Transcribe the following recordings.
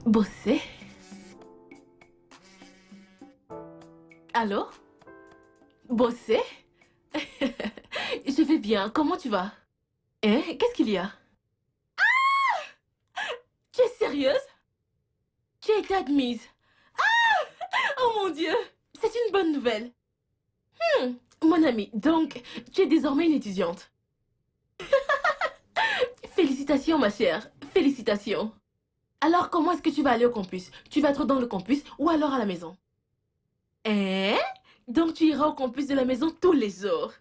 Bosser? Allô? Bosser? Je vais bien, comment tu vas? Hein? Qu'est-ce qu'il y a? Tu es sérieuse? Tu as été admise. Oh mon Dieu! C'est une bonne nouvelle. Mon ami, donc, tu es désormais une étudiante. Félicitations, ma chère. Félicitations. Alors, comment est-ce que tu vas aller au campus? Tu vas être dans le campus ou alors à la maison? Hein? Donc, tu iras au campus de la maison tous les jours.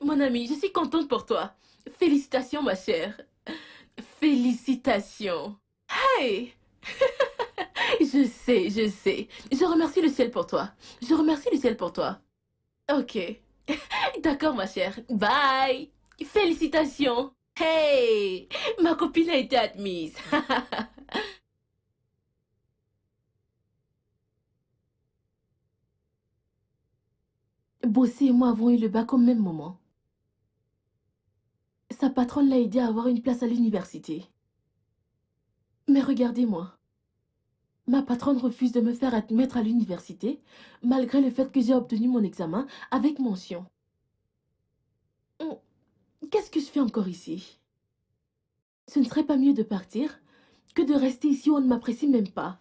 Mon ami, je suis contente pour toi. Félicitations, ma chère. Félicitations. Hey! Je sais, je sais. Je remercie le ciel pour toi. Je remercie le ciel pour toi. Ok. D'accord, ma chère. Bye. Félicitations. Hey! Ma copine a été admise. Bossé et moi avons eu le bac au même moment. Sa patronne l'a aidé à avoir une place à l'université. Mais regardez-moi. Ma patronne refuse de me faire admettre à l'université, malgré le fait que j'ai obtenu mon examen avec mention. Qu'est-ce que je fais encore ici? Ce ne serait pas mieux de partir que de rester ici où on ne m'apprécie même pas.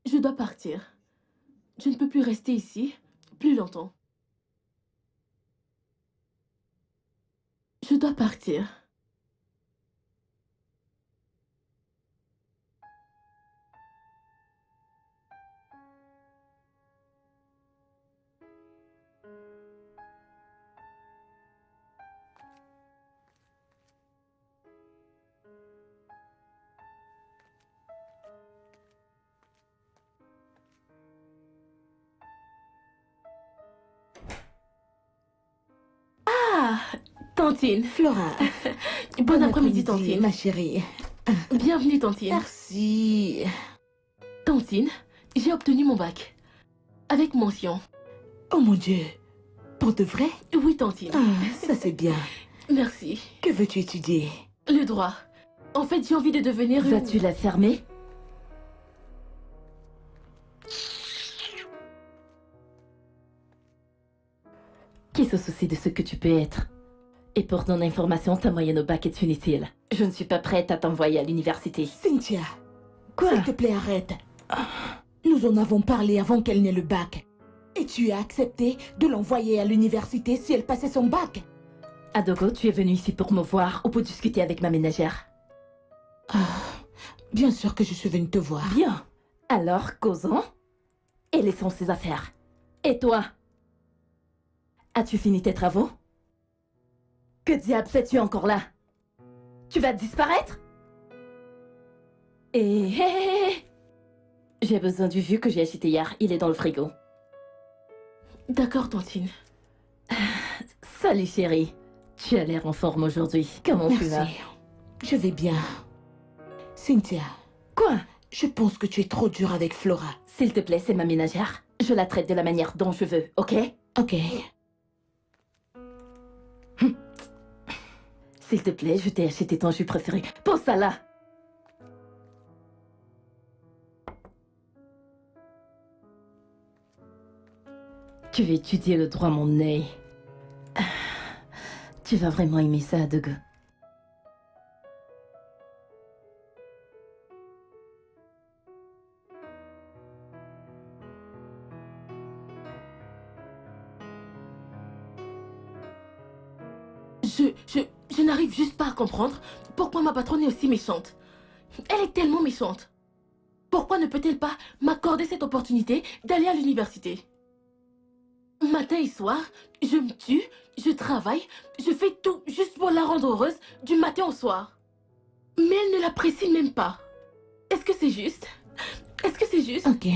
Je dois partir. Je ne peux plus rester ici plus longtemps. Je dois partir. Ah, Tantine. Flora, Bon après-midi, Tantine. ma chérie. Bienvenue, Tantine. Merci. Tantine, j'ai obtenu mon bac. Avec mention. Oh mon Dieu, pour de vrai? Oui, Tantine. Ça c'est bien. Merci. Que veux-tu étudier? Le droit. En fait, j'ai envie de devenir une... Vas-tu la fermer? Qui se soucie de ce que tu peux être? Et pour ton information, ta moyenne au bac est inutile. Je ne suis pas prête à t'envoyer à l'université. Cynthia, Quoi? s'il te plaît, arrête. Nous en avons parlé avant qu'elle n'ait le bac. Et tu as accepté de l'envoyer à l'université si elle passait son bac. Adogo, tu es venu ici pour me voir ou pour discuter avec ma ménagère? Bien sûr que je suis venue te voir. Bien. Alors, causons et laissons ces affaires. Et toi? As-tu fini tes travaux? Que diable fais-tu encore là? Tu vas disparaître? Et... J'ai besoin du vieux que j'ai acheté hier. Il est dans le frigo. D'accord, Tantine. Salut chérie. Tu as l'air en forme aujourd'hui. Comment tu vas? Merci. Je vais bien. Cynthia, Quoi? je pense que tu es trop dure avec Flora. S'il te plaît, c'est ma ménagère. Je la traite de la manière dont je veux, ok? Ok. S'il te plaît, je t'ai acheté ton jus préféré. Pose ça là! Tu veux étudier le droit, mon nez. Tu vas vraiment aimer ça, Adogo. Je n'arrive juste pas à comprendre pourquoi ma patronne est aussi méchante. Elle est tellement méchante. Pourquoi ne peut-elle pas m'accorder cette opportunité d'aller à l'université? Matin et soir, je me tue, je travaille, je fais tout juste pour la rendre heureuse du matin au soir. Mais elle ne l'apprécie même pas. Est-ce que c'est juste? Est-ce que c'est juste? Ok.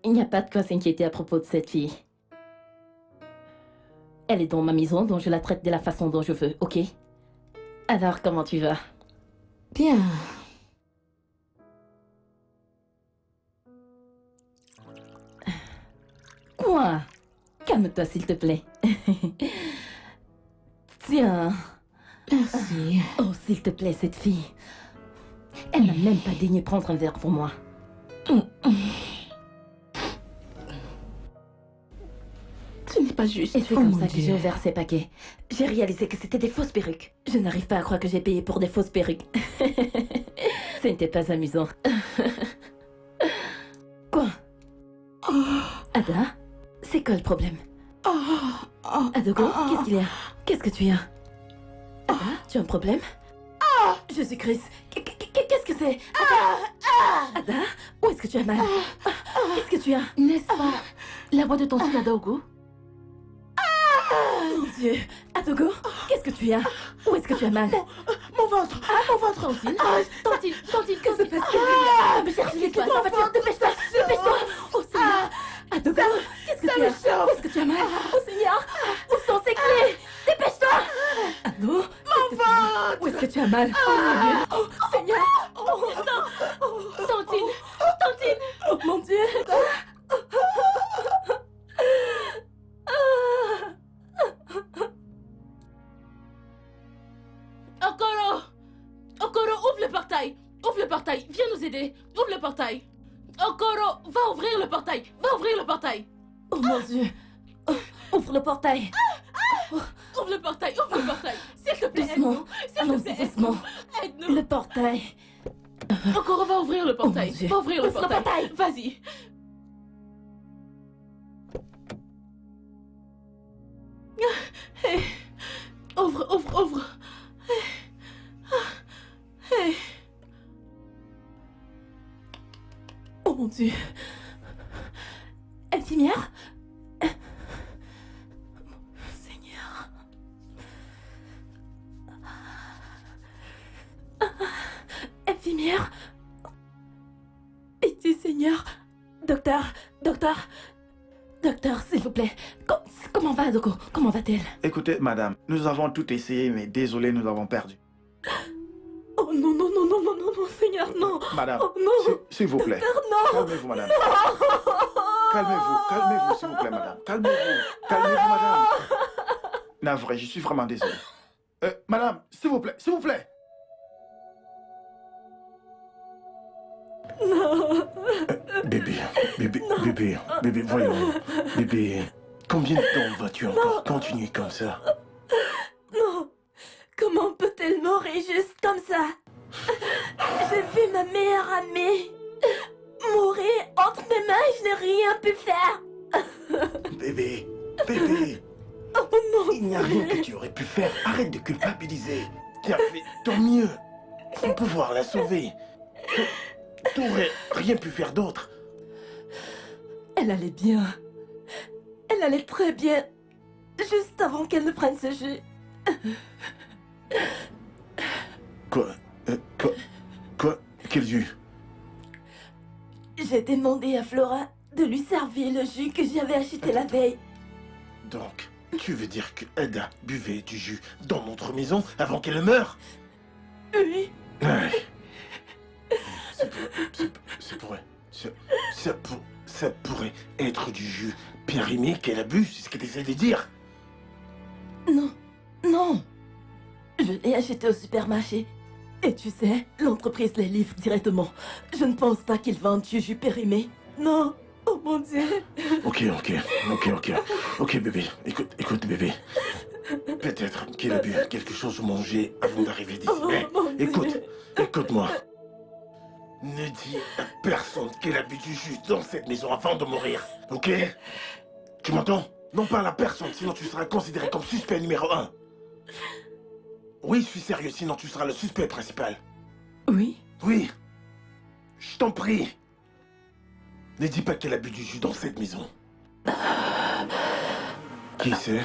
Il n'y a pas de quoi s'inquiéter à propos de cette fille. Elle est dans ma maison, donc je la traite de la façon dont je veux, ok? Alors, comment tu vas? Bien. Quoi? Calme-toi, s'il te plaît. Tiens. Merci. Merci. Oh, s'il te plaît, cette fille. Elle n'a même pas daigné prendre un verre pour moi. Ce n'est pas juste. Et c'est Oh comme mon ça que Dieu. j'ai ouvert ces paquets. J'ai réalisé que c'était des fausses perruques. Je n'arrive pas à croire que j'ai payé pour des fausses perruques. Ce n'était pas amusant. Quoi? Ada? C'est quoi le problème? Adogo, qu'est-ce qu'il y a? Qu'est-ce que tu as? Ada, tu as un problème? Jésus-Christ, qu'est-ce que c'est? Ada, où est-ce que tu as mal? Qu'est-ce que tu as? N'est-ce pas la voix de Tantine Adogo? Mon Dieu! Adogo, qu'est-ce que tu as? Où est-ce que tu as mal? Mon ventre. Mon ventre, Tantine. Tantine, que se passe-t-il? Mais cherche l'espace, en voiture, dépêche-toi! Dépêche-toi! Oh Seigneur! Adogo, qu'est-ce que tu as? Où est-ce que tu as mal? Oh Seigneur! Où sont ces clés? Dépêche-toi! Ado, mon ventre! Où est-ce que tu as mal? Oh mon Dieu! Oh Seigneur! Oh non! Tantine. Oh mon Dieu! Okoro, ouvre le portail. Ouvre le portail. Viens nous aider. Ouvre le portail. Okoro, va ouvrir le portail. Va ouvrir le portail. Oh mon Dieu! Oh, ouvre le portail! Ouvre le portail. Ouvre le portail. S'il te plaît, Doucement. aide-nous. S'il te Allons-y plaît, doucement. aide-nous. Le portail! Okoro, va ouvrir le portail. Dieu. Va ouvrir le Ouvre le portail. portail. Vas-y. Hey. Ouvre. Hey. Oh mon Dieu! Infirmière? Seigneur! Infirmière? Pitié, Seigneur! Docteur, s'il vous plaît. Comment va Adoko? Comment va-t-elle? Écoutez, madame, nous avons tout essayé, mais désolé, nous avons perdu. Oh non, Seigneur, non! Madame, Oh non! s'il vous plaît. Docteur, non! Calmez-vous, madame. Calmez-vous, s'il vous plaît, madame. Calmez-vous, madame. Navré, je suis vraiment désolé. Madame, s'il vous plaît. Bébé, voyons. Bébé, combien de temps vas-tu encore continuer comme ça? Non! Comment peut-elle mourir juste comme ça? J'ai vu ma meilleure amie mourir entre mes mains et je n'ai rien pu faire! Bébé, Oh non! il n'y a rien que tu aurais pu faire. Arrête de culpabiliser. Tu as fait ton mieux sans pouvoir la sauver. Tu n'aurais rien pu faire d'autre. Elle allait bien. Elle allait très bien. Juste avant qu'elle ne prenne ce jus. Quoi? Quel jus? J'ai demandé à Flora de lui servir le jus que j'avais acheté la veille. Donc, tu veux dire que Ada buvait du jus dans notre maison avant qu'elle ne meure? Oui. Ouais. Ça pourrait être du jus périmé qu'elle a bu, c'est ce que tu essaies de dire. Non. Je l'ai acheté au supermarché. Et tu sais, l'entreprise les livre directement. Je ne pense pas qu'ils vendent du jus périmé. Non. Oh mon Dieu. Ok, bébé. Écoute, bébé. Peut-être qu'il a bu quelque chose ou mangé avant d'arriver d'ici. Oh, Mais mon Dieu. écoute-moi. Ne dis à personne qu'elle a bu du jus dans cette maison avant de mourir, ok? Tu m'entends? Non parle à personne, sinon tu seras considéré comme suspect numéro 1. Oui, je suis sérieux, sinon tu seras le suspect principal. Oui. Oui. Je t'en prie. Ne dis pas qu'elle a bu du jus dans cette maison. Qui c'est?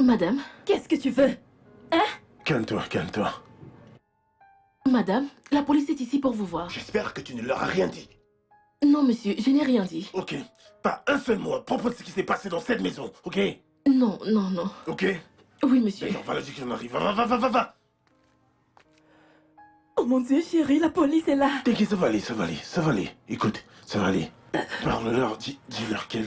Madame. Qu'est-ce que tu veux? Calme-toi. Madame, la police est ici pour vous voir. J'espère que tu ne leur as rien dit. Non, monsieur, je n'ai rien dit. Ok. Pas un seul mot à propos de ce qui s'est passé dans cette maison, ok? Non. Ok? Oui, monsieur. D'accord, va la dire qu'on arrive. Va. Oh mon Dieu, chérie, la police est là. T'inquiète, ça va aller. Écoute, ça va aller. Parle-leur, dis-leur qu'elle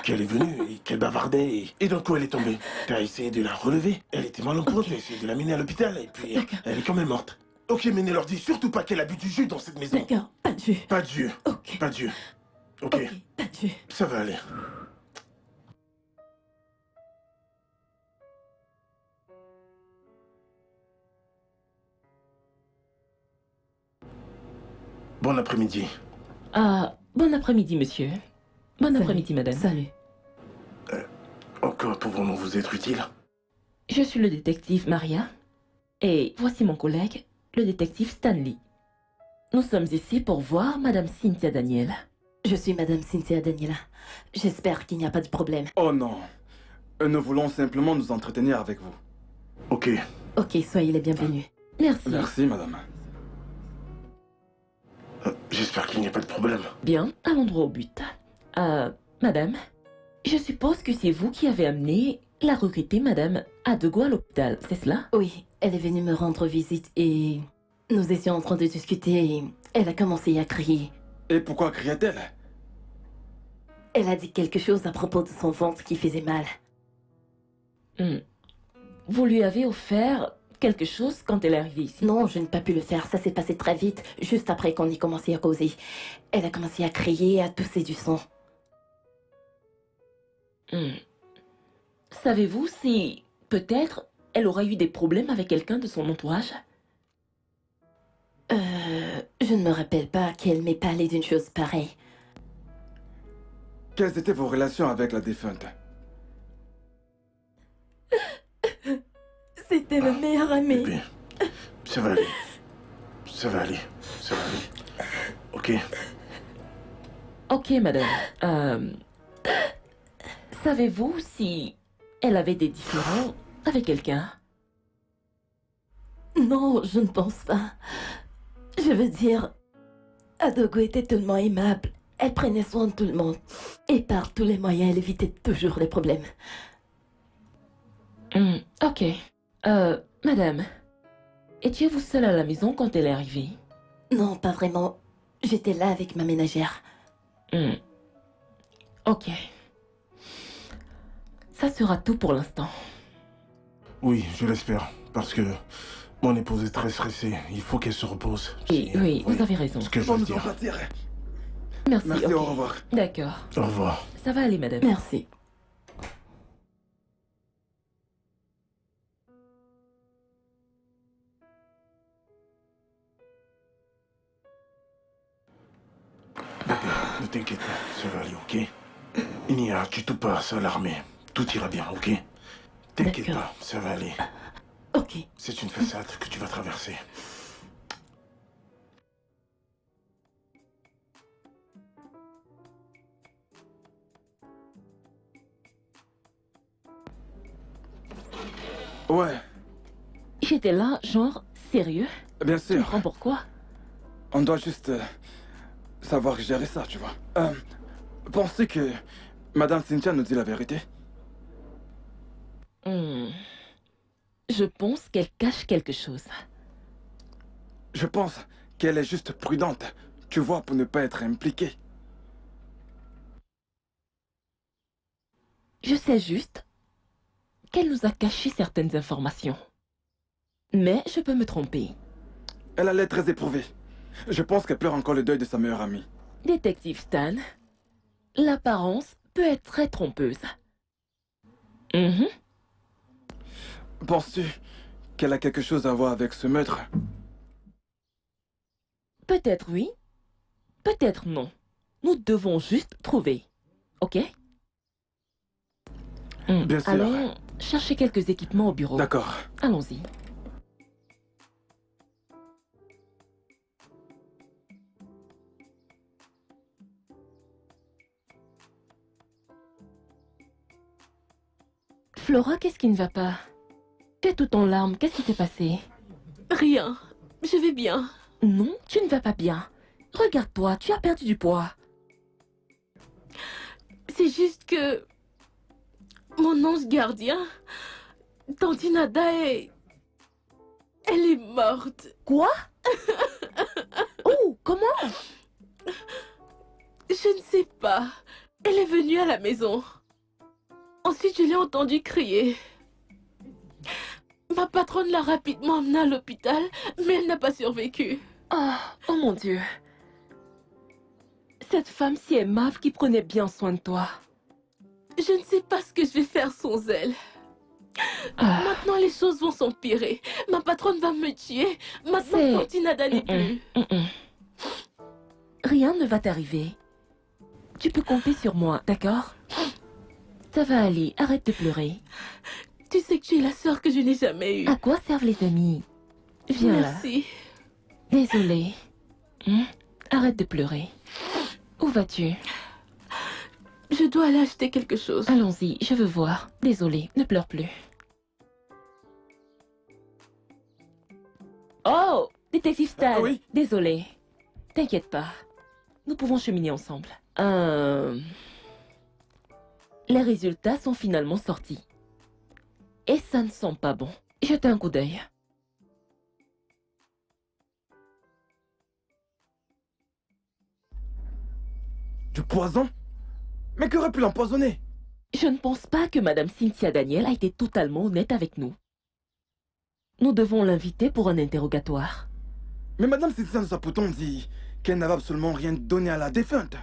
est venue et qu'elle bavardait et d'un coup elle est tombée. T'as essayé de la relever, elle était mal en point, t'as essayé de la mener à l'hôpital et puis elle est quand même morte. Ok, mais ne leur dis surtout pas qu'elle a bu du jus dans cette maison. D'accord, pas de jus. Pas de jus. Ok. Pas de jus. Ok, Ok, pas de jus. ça va aller. Bon après-midi. Ah, bon après-midi, monsieur. Bon Salut. après-midi, madame. Salut. Encore pouvons-nous vous être utiles? Je suis le détective Maria. Et voici mon collègue, le détective Stanley. Nous sommes ici pour voir madame Cynthia Daniel. Je suis Madame Cynthia Daniela. J'espère qu'il n'y a pas de problème. Oh non. Nous voulons simplement nous entretenir avec vous. Ok. Ok, soyez les bienvenus. Merci. Merci, madame. J'espère qu'il n'y a pas de problème. Bien, allons droit au but. Madame, je suppose que c'est vous qui avez amené la regrettée madame Adego à l'hôpital, c'est cela? Oui, elle est venue me rendre visite et nous étions en train de discuter et elle a commencé à crier. Et pourquoi criait-elle? Elle a dit quelque chose à propos de son ventre qui faisait mal. Vous lui avez offert quelque chose quand elle est arrivée ici? Non, je n'ai pas pu le faire, ça s'est passé très vite, juste après qu'on ait commencé à causer. Elle a commencé à crier, à tousser du sang. Savez-vous si, peut-être, elle aurait eu des problèmes avec quelqu'un de son entourage? Je ne me rappelle pas qu'elle m'ait parlé d'une chose pareille. Quelles étaient vos relations avec la défunte? C'était le meilleur ami. Bébé, ça va aller. Ça va aller. Ça va aller. Ok. Ok, madame. Savez-vous si elle avait des différends avec quelqu'un? Non, je ne pense pas. Je veux dire, Adogo était tellement aimable. Elle prenait soin de tout le monde. Et par tous les moyens, elle évitait toujours les problèmes. Ok. Madame, étiez-vous seule à la maison quand elle est arrivée? Non, pas vraiment. J'étais là avec ma ménagère. Ok. Ça sera tout pour l'instant. Oui, je l'espère. Parce que mon épouse est très stressée. Il faut qu'elle se repose. Oui, vous avez raison. Ce que je Bon, veux nous en dire. partir. Merci, Merci, ok. au revoir. D'accord. Au revoir. Ça va aller, madame. Merci. Ne t'inquiète pas, ça va aller, ok? Il n'y a du tout pas à s'alarmer. Tout ira bien, ok? T'inquiète D'accord. pas, ça va aller. Ok. C'est une façade que tu vas traverser. Ouais, J'étais là, genre, sérieux? bien Tu sûr. comprends pourquoi? On doit juste savoir gérer ça, tu vois. Pensez que Madame Cynthia nous dit la vérité? Je pense qu'elle cache quelque chose. Je pense qu'elle est juste prudente, tu vois, pour ne pas être impliquée. Je sais juste qu'elle nous a caché certaines informations. Mais je peux me tromper. Elle a l'air très éprouvée. Je pense qu'elle pleure encore le deuil de sa meilleure amie. Détective Stan, l'apparence peut être très trompeuse. Penses-tu qu'elle a quelque chose à voir avec ce meurtre? Peut-être oui, peut-être non. Nous devons juste trouver. Ok? Bien sûr. Allons chercher quelques équipements au bureau. D'accord. Allons-y. Flora, qu'est-ce qui ne va pas? Tu es tout en larmes, qu'est-ce qui s'est passé? Rien. Je vais bien. Non, tu ne vas pas bien. Regarde-toi, tu as perdu du poids. C'est juste que... Mon ange gardien... Tante Nada est... Elle est morte. Quoi? Oh, comment? Je Je ne sais pas. Elle est venue à la maison. Ensuite, je l'ai entendue crier. Ma patronne l'a rapidement emmenée à l'hôpital, mais elle n'a pas survécu. Oh mon Dieu. Cette femme si aimable qui prenait bien soin de toi. Je ne sais pas ce que je vais faire sans elle. Maintenant, les choses vont s'empirer. Ma patronne va me tuer. Maintenant, Tante Nada n'est plus. Rien ne va t'arriver. Tu peux compter sur moi, d'accord? Ça va aller, arrête de pleurer. Tu sais que tu es la sœur que je n'ai jamais eue. À quoi servent les amis? Viens Merci. là. Désolée. Arrête de pleurer. Où vas-tu? Je dois aller acheter quelque chose. Allons-y, je veux voir. Désolée, ne pleure plus. Oh, détective Stan. Oui. Désolée. T'inquiète pas. Nous pouvons cheminer ensemble. Les résultats sont finalement sortis. Et ça ne sent pas bon. Jetez un coup d'œil. Du poison? Mais qu'aurait pu l'empoisonner? Je ne pense pas que Madame Cynthia Daniel a été totalement honnête avec nous. Nous devons l'inviter pour un interrogatoire. Mais Madame Cynthia Saputon dit qu'elle n'avait absolument rien donné à la défunte.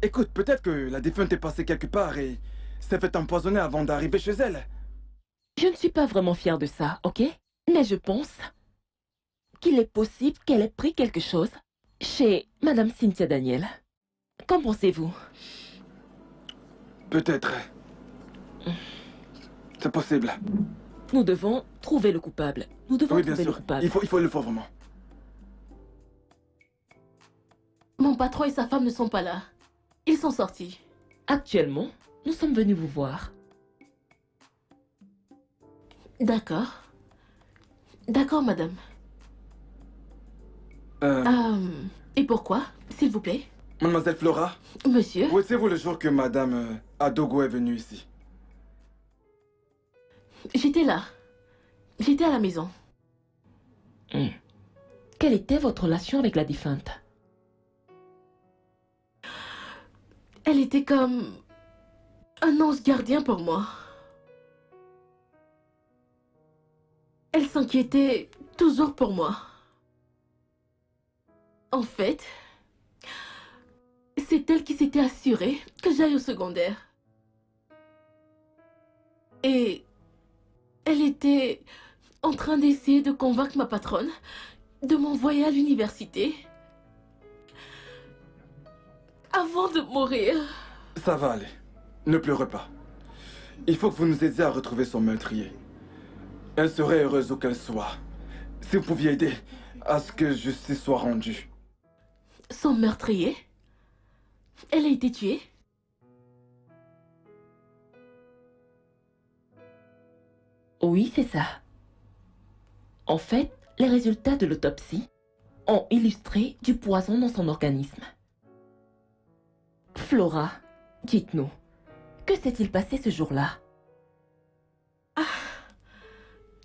Écoute, peut-être que la défunte est passée quelque part et s'est fait empoisonner avant d'arriver chez elle. Je ne suis pas vraiment fière de ça, ok? Mais je pense qu'il est possible qu'elle ait pris quelque chose chez Madame Cynthia Daniel. Qu'en pensez-vous? Peut-être. C'est possible. Nous devons trouver le coupable. Nous devons Oui, bien trouver le sûr. coupable. Il faut le faire vraiment. Mon patron et sa femme ne sont pas là. Ils sont sortis. Actuellement, nous sommes venus vous voir. D'accord. D'accord, madame. Et pourquoi, s'il vous plaît? Mademoiselle Flora, Monsieur? où étiez-vous le jour que Madame Adogo est venue ici? J'étais là. J'étais à la maison. Quelle était votre relation avec la défunte? Elle était comme un ange gardien pour moi. Elle s'inquiétait toujours pour moi. En fait, c'est elle qui s'était assurée que j'aille au secondaire. Et elle était en train d'essayer de convaincre ma patronne de m'envoyer à l'université avant de mourir. Ça va aller. Ne pleurez pas. Il faut que vous nous aidiez à retrouver son meurtrier. Elle serait heureuse où qu'elle soit. Si vous pouviez aider à ce que justice soit rendue. Son meurtrier? Elle a été tuée? Oui, c'est ça. En fait, les résultats de l'autopsie ont illustré du poison dans son organisme. Flora, dites-nous, que s'est-il passé ce jour-là?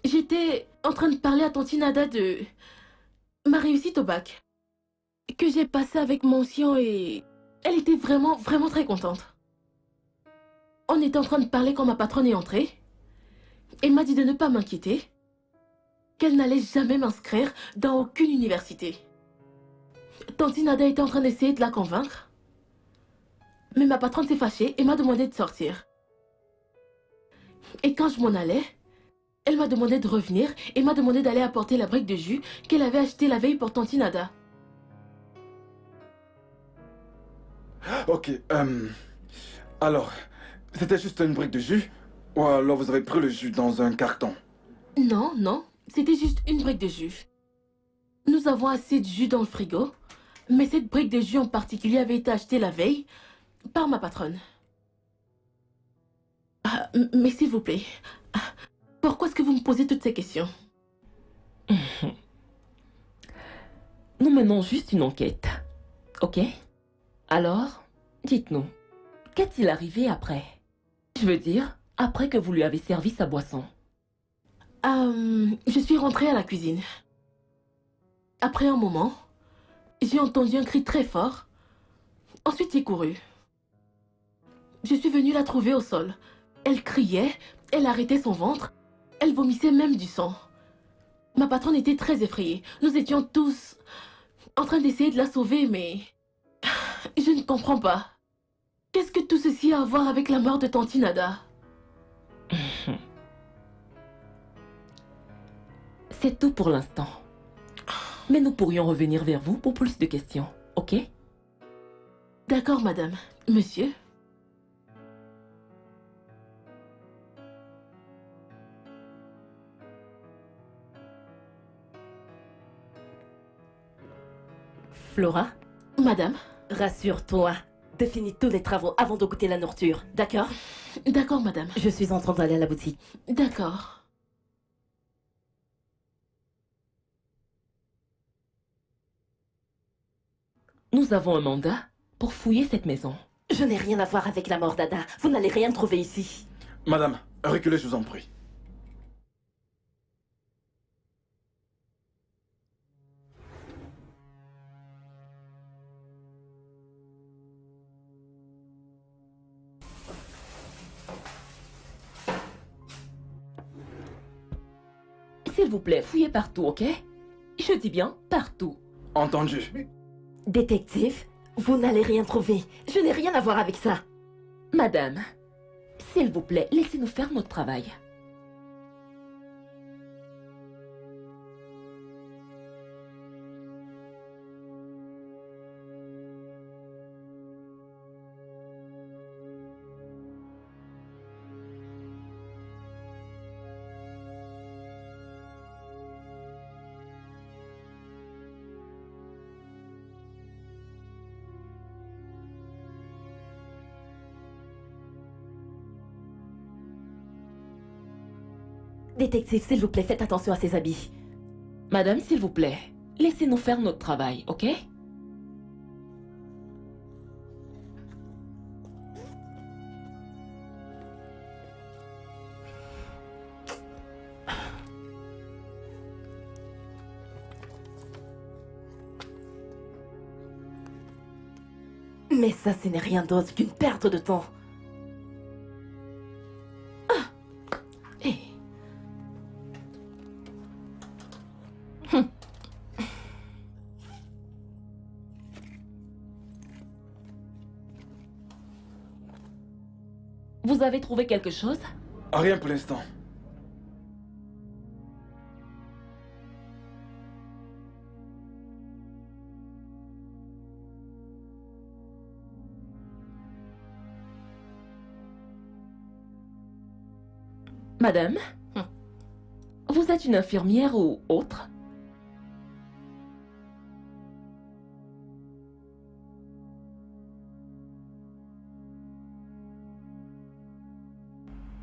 J'étais en train de parler à Tante Nada de ma réussite au bac. Que j'ai passé avec mention et elle était vraiment très contente. On était en train de parler quand ma patronne est entrée. Elle m'a dit de ne pas m'inquiéter, qu'elle n'allait jamais m'inscrire dans aucune université. Tante Nada était en train d'essayer de la convaincre. Mais ma patronne s'est fâchée et m'a demandé de sortir. Et quand je m'en allais, elle m'a demandé de revenir et m'a demandé d'aller apporter la brique de jus qu'elle avait achetée la veille pour Tante Nada. Ok, alors, c'était juste une brique de jus? Ou alors vous avez pris le jus dans un carton? Non, c'était juste une brique de jus. Nous avons assez de jus dans le frigo, mais cette brique de jus en particulier avait été achetée la veille par ma patronne. Mais s'il vous plaît, pourquoi est-ce que vous me posez toutes ces questions? Nous menons juste une enquête, ok? Alors, dites-nous, qu'est-il arrivé après? Je veux dire, après que vous lui avez servi sa boisson. Je suis rentrée à la cuisine. Après un moment, j'ai entendu un cri très fort. Ensuite, j'ai couru. Je suis venue la trouver au sol. Elle criait, elle arrêtait son ventre, elle vomissait même du sang. Ma patronne était très effrayée. Nous étions tous en train d'essayer de la sauver, mais... Je ne comprends pas. Qu'est-ce que tout ceci a à voir avec la mort de Tante Nada? C'est tout pour l'instant. Mais nous pourrions revenir vers vous pour plus de questions, ok? D'accord, madame. Monsieur? Flora, Madame? rassure-toi. De finir tous les travaux avant de goûter la nourriture, d'accord? D'accord, madame. Je suis en train d'aller à la boutique. D'accord. Nous avons un mandat pour fouiller cette maison. Je n'ai rien à voir avec la mort d'Ada. Vous n'allez rien trouver ici. Madame, reculez, je vous en prie. S'il vous plaît, fouillez partout, ok? Je dis bien partout. Entendu. Détective, vous n'allez rien trouver. Je n'ai rien à voir avec ça. Madame, s'il vous plaît, laissez-nous faire notre travail. Détective, s'il vous plaît, faites attention à ses habits. Madame, s'il vous plaît, laissez-nous faire notre travail, ok? Mais ça, ce n'est rien d'autre qu'une perte de temps. Eh. Vous avez trouvé quelque chose? Rien pour l'instant. Madame? Vous êtes une infirmière ou autre?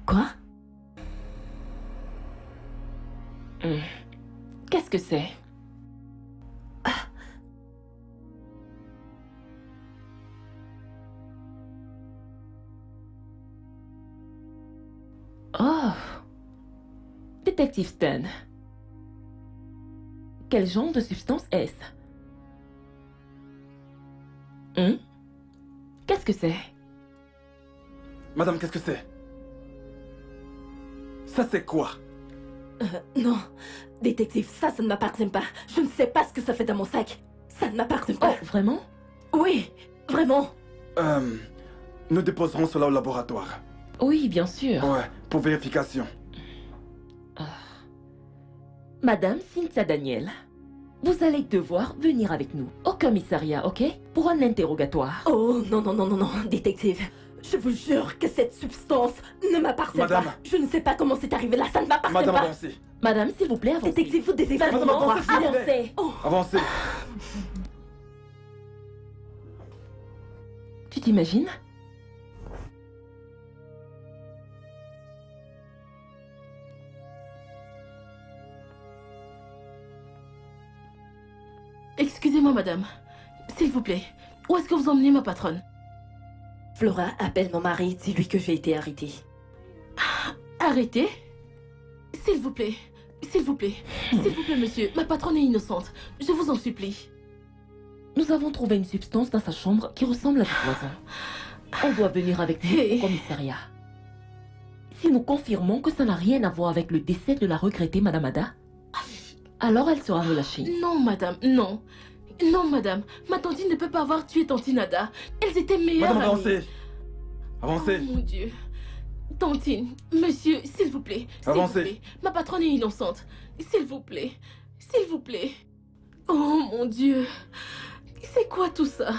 Quoi? Qu'est-ce que c'est? Oh! Détective Stan. Quel genre de substance est-ce? Qu'est-ce que c'est? Madame, qu'est-ce que c'est? Ça, c'est quoi? Non. Détective, ça ne m'appartient pas. Je ne sais pas ce que ça fait dans mon sac. Ça ne m'appartient pas. Oh, vraiment? Oui, vraiment. Nous déposerons cela au laboratoire. Oui, bien sûr. Ouais, pour vérification. Madame Cynthia Daniel, vous allez devoir venir avec nous au commissariat, ok? Pour un interrogatoire. Oh, non, non, non, non, non, détective. Je vous jure que cette substance ne m'appartient Madame. pas. Je ne sais pas comment c'est arrivé là, ça ne m'appartient Madame, pas. avancez. Madame, s'il vous plaît, avancez. Détective, vous devez Madame, vraiment avancez, voir. s'il vous plaît. Avancez. Avancez. Tu t'imagines? Excusez-moi, madame. S'il vous plaît, où est-ce que vous emmenez ma patronne? Flora, appelle mon mari, dis-lui que j'ai été arrêtée. Arrêtez? S'il vous plaît. S'il vous plaît. S'il vous plaît, monsieur. Ma patronne est innocente. Je vous en supplie. Nous avons trouvé une substance dans sa chambre qui ressemble à du poison. On doit venir avec nous au commissariat. Si nous confirmons que ça n'a rien à voir avec le décès de la regrettée Madame Ada, alors elle sera relâchée. Non, madame, non. Non, madame. Ma tantine ne peut pas avoir tué Tantine Ada. Elles étaient meilleures Madame, amies. avancez. Oh mon Dieu. Tantine, monsieur, s'il vous plaît. S'il vous Avancez. plaît. Ma patronne est innocente. S'il vous plaît. S'il vous plaît. Oh mon Dieu. C'est quoi tout ça?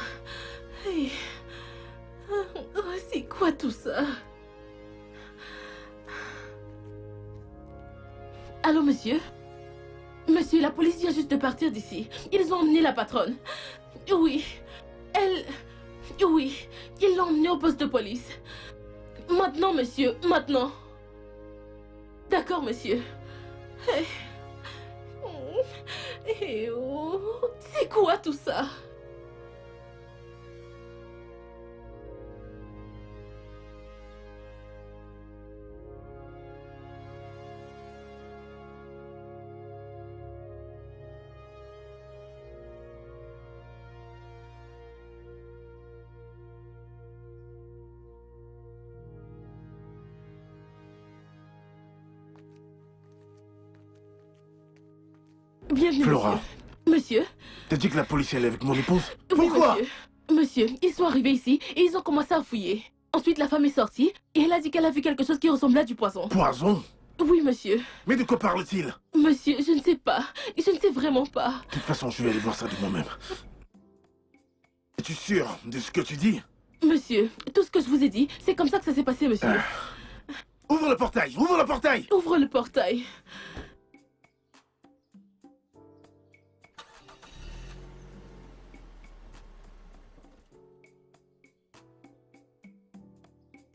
Hey. Oh, c'est quoi tout ça? Allô, monsieur? Monsieur, la police vient juste de partir d'ici. Ils ont emmené la patronne. Oui. Elle... Oui. Ils l'ont emmenée au poste de police. Maintenant, monsieur. Maintenant. D'accord, monsieur. Hey. Eh oh. C'est quoi tout ça? Bienvenue, Flora. Monsieur. T'as dit que la police est avec mon épouse? Oui, Pourquoi? monsieur. Monsieur, ils sont arrivés ici et ils ont commencé à fouiller. Ensuite, la femme est sortie et elle a dit qu'elle a vu quelque chose qui ressemblait à du poison. Poison? Oui, monsieur. Mais de quoi parle-t-il? Monsieur, je ne sais pas. Je ne sais vraiment pas. De toute façon, je vais aller voir ça de moi-même. Es-tu sûr de ce que tu dis? Monsieur, tout ce que je vous ai dit, c'est comme ça que ça s'est passé, monsieur. Ouvre le portail! Ouvre le portail! Ouvre le portail.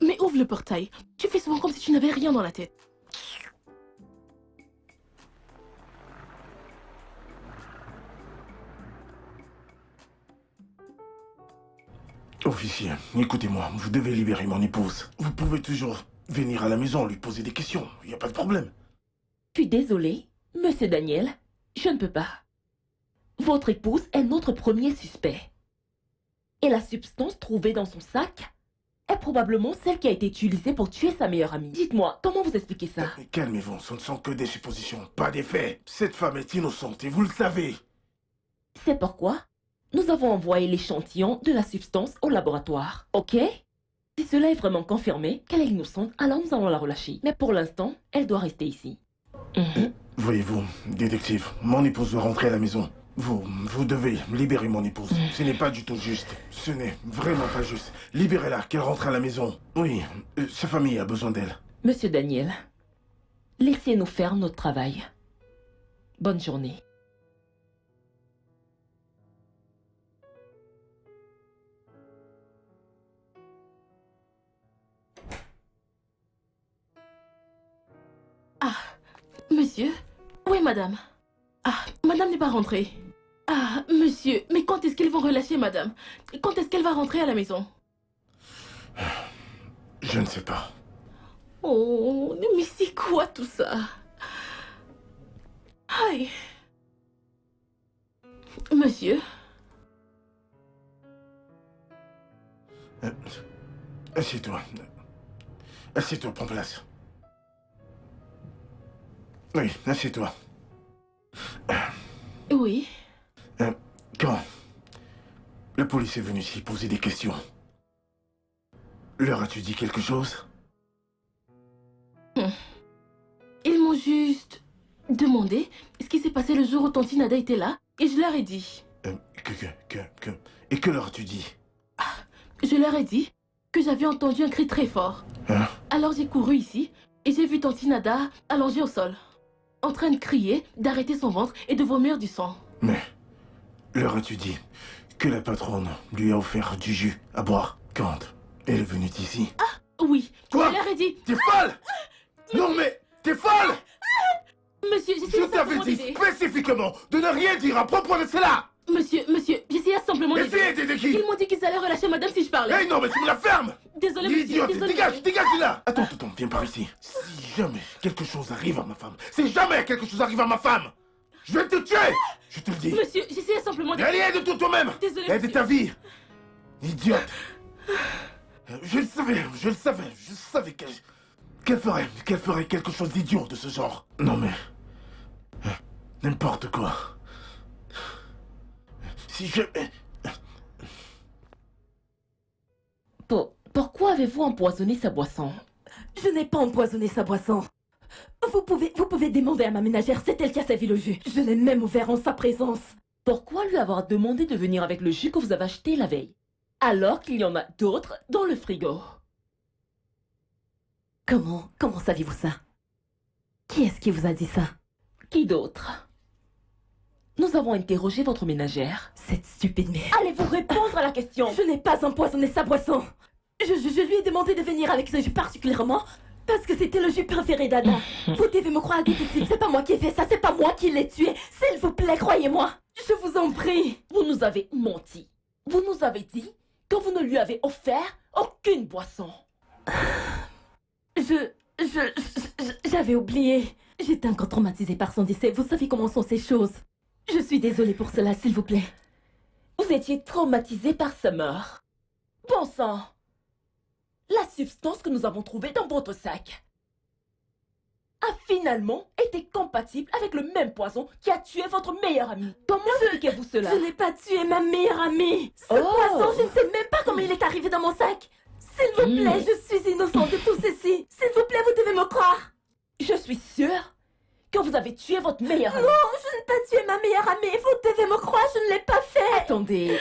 Mais ouvre le portail. Tu fais souvent comme si tu n'avais rien dans la tête. Officier, écoutez-moi, vous devez libérer mon épouse. Vous pouvez toujours venir à la maison lui poser des questions, il n'y a pas de problème. Je suis désolée, monsieur Daniel, je ne peux pas. Votre épouse est notre premier suspect. Et la substance trouvée dans son sac est probablement celle qui a été utilisée pour tuer sa meilleure amie. Dites-moi, comment vous expliquez ça? Calmez-vous, ce ne sont que des suppositions, pas des faits. Cette femme est innocente et vous le savez. C'est pourquoi nous avons envoyé l'échantillon de la substance au laboratoire, ok? Si cela est vraiment confirmé qu'elle est innocente, alors nous allons la relâcher. Mais pour l'instant, elle doit rester ici. Voyez-vous, détective, mon épouse doit rentrer à la maison. Vous devez libérer mon épouse. Ce n'est pas du tout juste. Ce n'est vraiment pas juste. Libérez-la, qu'elle rentre à la maison. Oui, sa famille a besoin d'elle. Monsieur Daniel, laissez-nous faire notre travail. Bonne journée. Ah, monsieur? Oui, madame. Ah, madame n'est pas rentrée. Ah, monsieur, mais quand est-ce qu'ils vont relâcher madame? Quand est-ce qu'elle va rentrer à la maison? Je ne sais pas. Oh, mais c'est quoi tout ça? Aïe. Monsieur? Assieds-toi. Assieds-toi, prends place. Oui, assieds-toi. Oui. Quand la police est venue ici poser des questions, leur as-tu dit quelque chose? Ils m'ont juste demandé ce qui s'est passé le jour où Tantine Ada était là et je leur ai dit. Et que leur as-tu dit? Je leur ai dit que j'avais entendu un cri très fort. Hein? Alors j'ai couru ici et j'ai vu Tantine Ada allongée au sol, en train de crier, d'arrêter son ventre et de vomir du sang. Mais leur as-tu dit que la patronne lui a offert du jus à boire quand elle est venue ici? Oui, Quoi? je leur ai dit. T'es folle? Non mais, t'es folle? Monsieur, Je j'essayais t'avais simplement dit d'aider. spécifiquement de ne rien dire à propos de cela! Monsieur, j'essayais simplement Mais d'aider. c'est aider de qui? Ils m'ont dit qu'ils allaient relâcher madame si je parlais. Hey non mais tu me la fermes! Désolé, monsieur, Idiote, désolé. dégage de là! Attends, viens par ici. Si jamais quelque chose arrive à ma femme, je vais te tuer! Je te le dis. Monsieur, j'essayais simplement de... Rien de tout toi-même. Désolée, Aide monsieur. ta vie. Idiote. Je le savais qu'elle ferait quelque chose d'idiot de ce genre. Non mais... N'importe quoi. Si je... Pourquoi avez-vous empoisonné sa boisson? Je n'ai pas empoisonné sa boisson. Vous pouvez demander à ma ménagère, c'est elle qui a servi le jus. Je l'ai même ouvert en sa présence. Pourquoi lui avoir demandé de venir avec le jus que vous avez acheté la veille, alors qu'il y en a d'autres dans le frigo? Comment saviez-vous ça? Qui est-ce qui vous a dit ça? Qui d'autre? Nous avons interrogé votre ménagère. Cette stupide mère. Allez-vous répondre à la question? Je n'ai pas empoisonné sa boisson. Je lui ai demandé de venir avec ce jus particulièrement parce que c'était le jus préféré d'Ada. Vous devez me croire, détective, c'est pas moi qui ai fait ça, c'est pas moi qui l'ai tué. S'il vous plaît, croyez-moi. Je vous en prie. Vous nous avez menti. Vous nous avez dit que vous ne lui avez offert aucune boisson. J'avais oublié. J'étais encore traumatisée par son décès. Vous savez comment sont ces choses. Je suis désolée pour cela, s'il vous plaît. Vous étiez traumatisé par sa mort. Bon sang! La substance que nous avons trouvée dans votre sac a finalement été compatible avec le même poison qui a tué votre meilleur ami. Comment expliquez-vous cela? Je n'ai pas tué ma meilleure amie. Ce poison, je ne sais même pas comment il est arrivé dans mon sac. S'il vous plaît, je suis innocente de tout ceci. S'il vous plaît, vous devez me croire. Je suis sûre que vous avez tué votre meilleur ami. Non, je n'ai pas tué ma meilleure amie. Vous devez me croire, je ne l'ai pas fait. Attendez.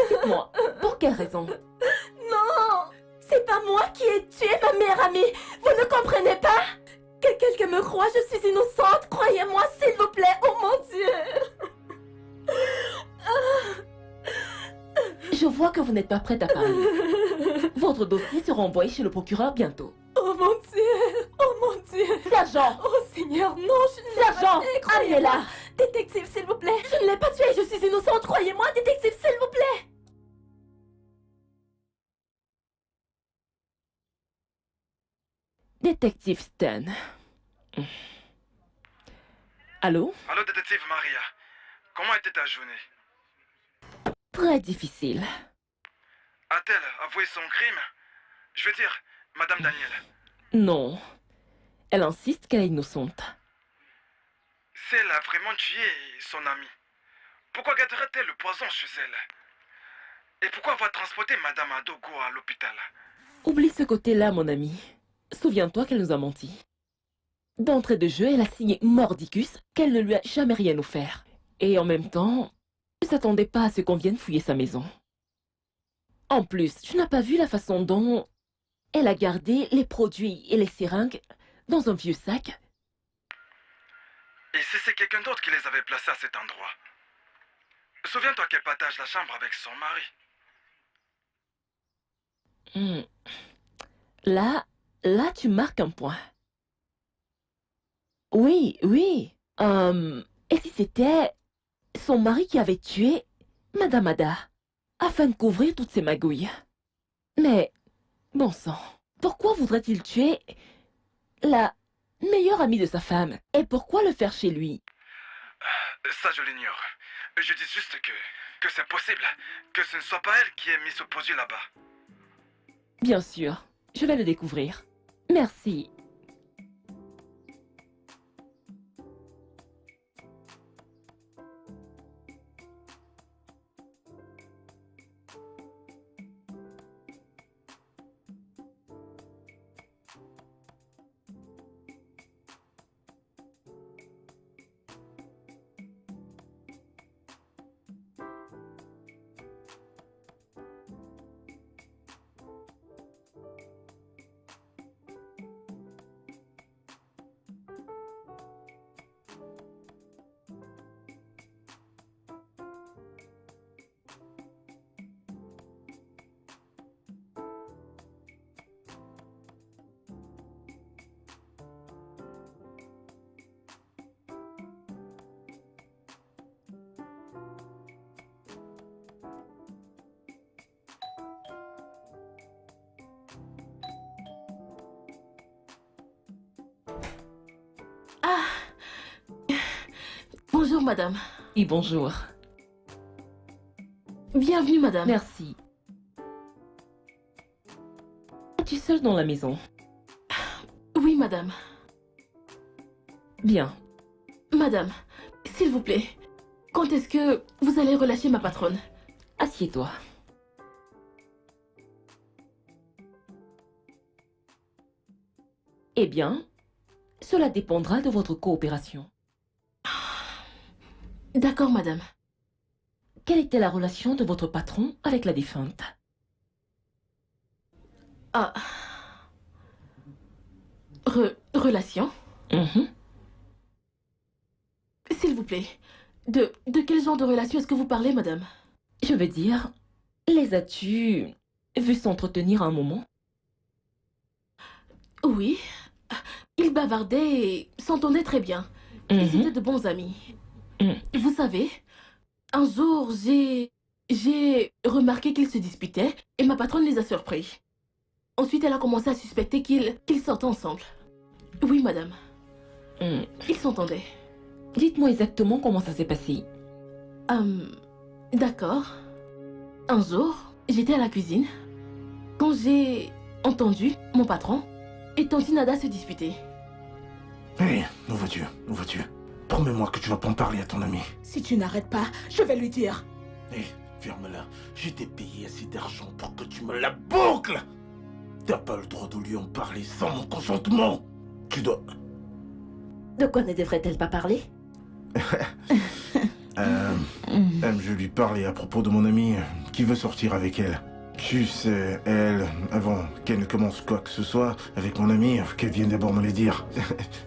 Dites-moi, pour quelle raison? Non, c'est pas moi qui ai tué ma meilleure amie. Vous ne comprenez pas? Que quelqu'un me croit, je suis innocente. Croyez-moi, s'il vous plaît. Oh mon Dieu. Je vois que vous n'êtes pas prête à parler. Votre dossier sera envoyé chez le procureur bientôt. Oh mon Dieu. Oh mon Dieu. Sergent! Oh Seigneur, non, je ne l'ai pas Sergent! fait. Croyez-moi. Allez là! Détective, s'il vous plaît. Je ne l'ai pas tué, je suis innocente. Croyez-moi, détective, s'il vous plaît. Détective Stan. Allô? Allô, détective Maria. Comment était ta journée? Très difficile. A-t-elle avoué son crime? Je veux dire, Madame Daniel. Non. Elle insiste qu'elle est innocente. Si elle a vraiment tué son ami, pourquoi garderait-elle le poison chez elle? Et pourquoi avoir transporté Madame Adogo à l'hôpital? Oublie ce côté-là, mon ami. Souviens-toi qu'elle nous a menti. D'entrée de jeu, elle a signé mordicus qu'elle ne lui a jamais rien offert. Et en même temps, ne s'attendait pas à ce qu'on vienne fouiller sa maison. En plus, tu n'as pas vu la façon dont elle a gardé les produits et les seringues dans un vieux sac? Et si c'est quelqu'un d'autre qui les avait placés à cet endroit? Souviens-toi qu'elle partage la chambre avec son mari. Là, tu marques un point. Oui. Et si c'était son mari qui avait tué Madame Ada, afin de couvrir toutes ces magouilles? Mais, bon sang, pourquoi voudrait-il tuer la meilleure amie de sa femme? Et pourquoi le faire chez lui? Ça, je l'ignore. Je dis juste que c'est possible que ce ne soit pas elle qui ait mis ce produit là-bas. Bien sûr, je vais le découvrir. Merci. Bonjour, madame. Et bonjour. Bienvenue, madame. Merci. Es-tu seule dans la maison? Oui, madame. Bien. Madame, s'il vous plaît, quand est-ce que vous allez relâcher ma patronne? Assieds-toi. Eh bien, cela dépendra de votre coopération. D'accord, madame. Quelle était la relation de votre patron avec la défunte? Ah. Relation? Mhm. S'il vous plaît, de quel genre de relation est-ce que vous parlez, madame? Je veux dire, les as-tu vus s'entretenir un moment? Oui. Ils bavardaient et s'entendaient très bien. Ils Mhm. étaient de bons amis. Mhm. Vous savez, un jour, j'ai remarqué qu'ils se disputaient et ma patronne les a surpris. Ensuite, elle a commencé à suspecter qu'ils sortaient ensemble. Oui, madame. Mhm. Ils s'entendaient. Dites-moi exactement comment ça s'est passé. D'accord. Un jour, j'étais à la cuisine quand j'ai entendu mon patron et Tante Nada se disputer. Hé, où vas-tu? Où vas-tu? Promets-moi que tu vas pas en parler à ton ami. Si tu n'arrêtes pas, je vais lui dire. Hé, ferme-la. Je t'ai payé assez d'argent pour que tu me la boucles. T'as pas le droit de lui en parler sans mon consentement. Tu dois... De quoi ne devrait-elle pas parler? Je lui parlais à propos de mon ami qui veut sortir avec elle. Tu sais, elle, avant qu'elle ne commence quoi que ce soit avec mon ami, qu'elle vienne d'abord me le dire.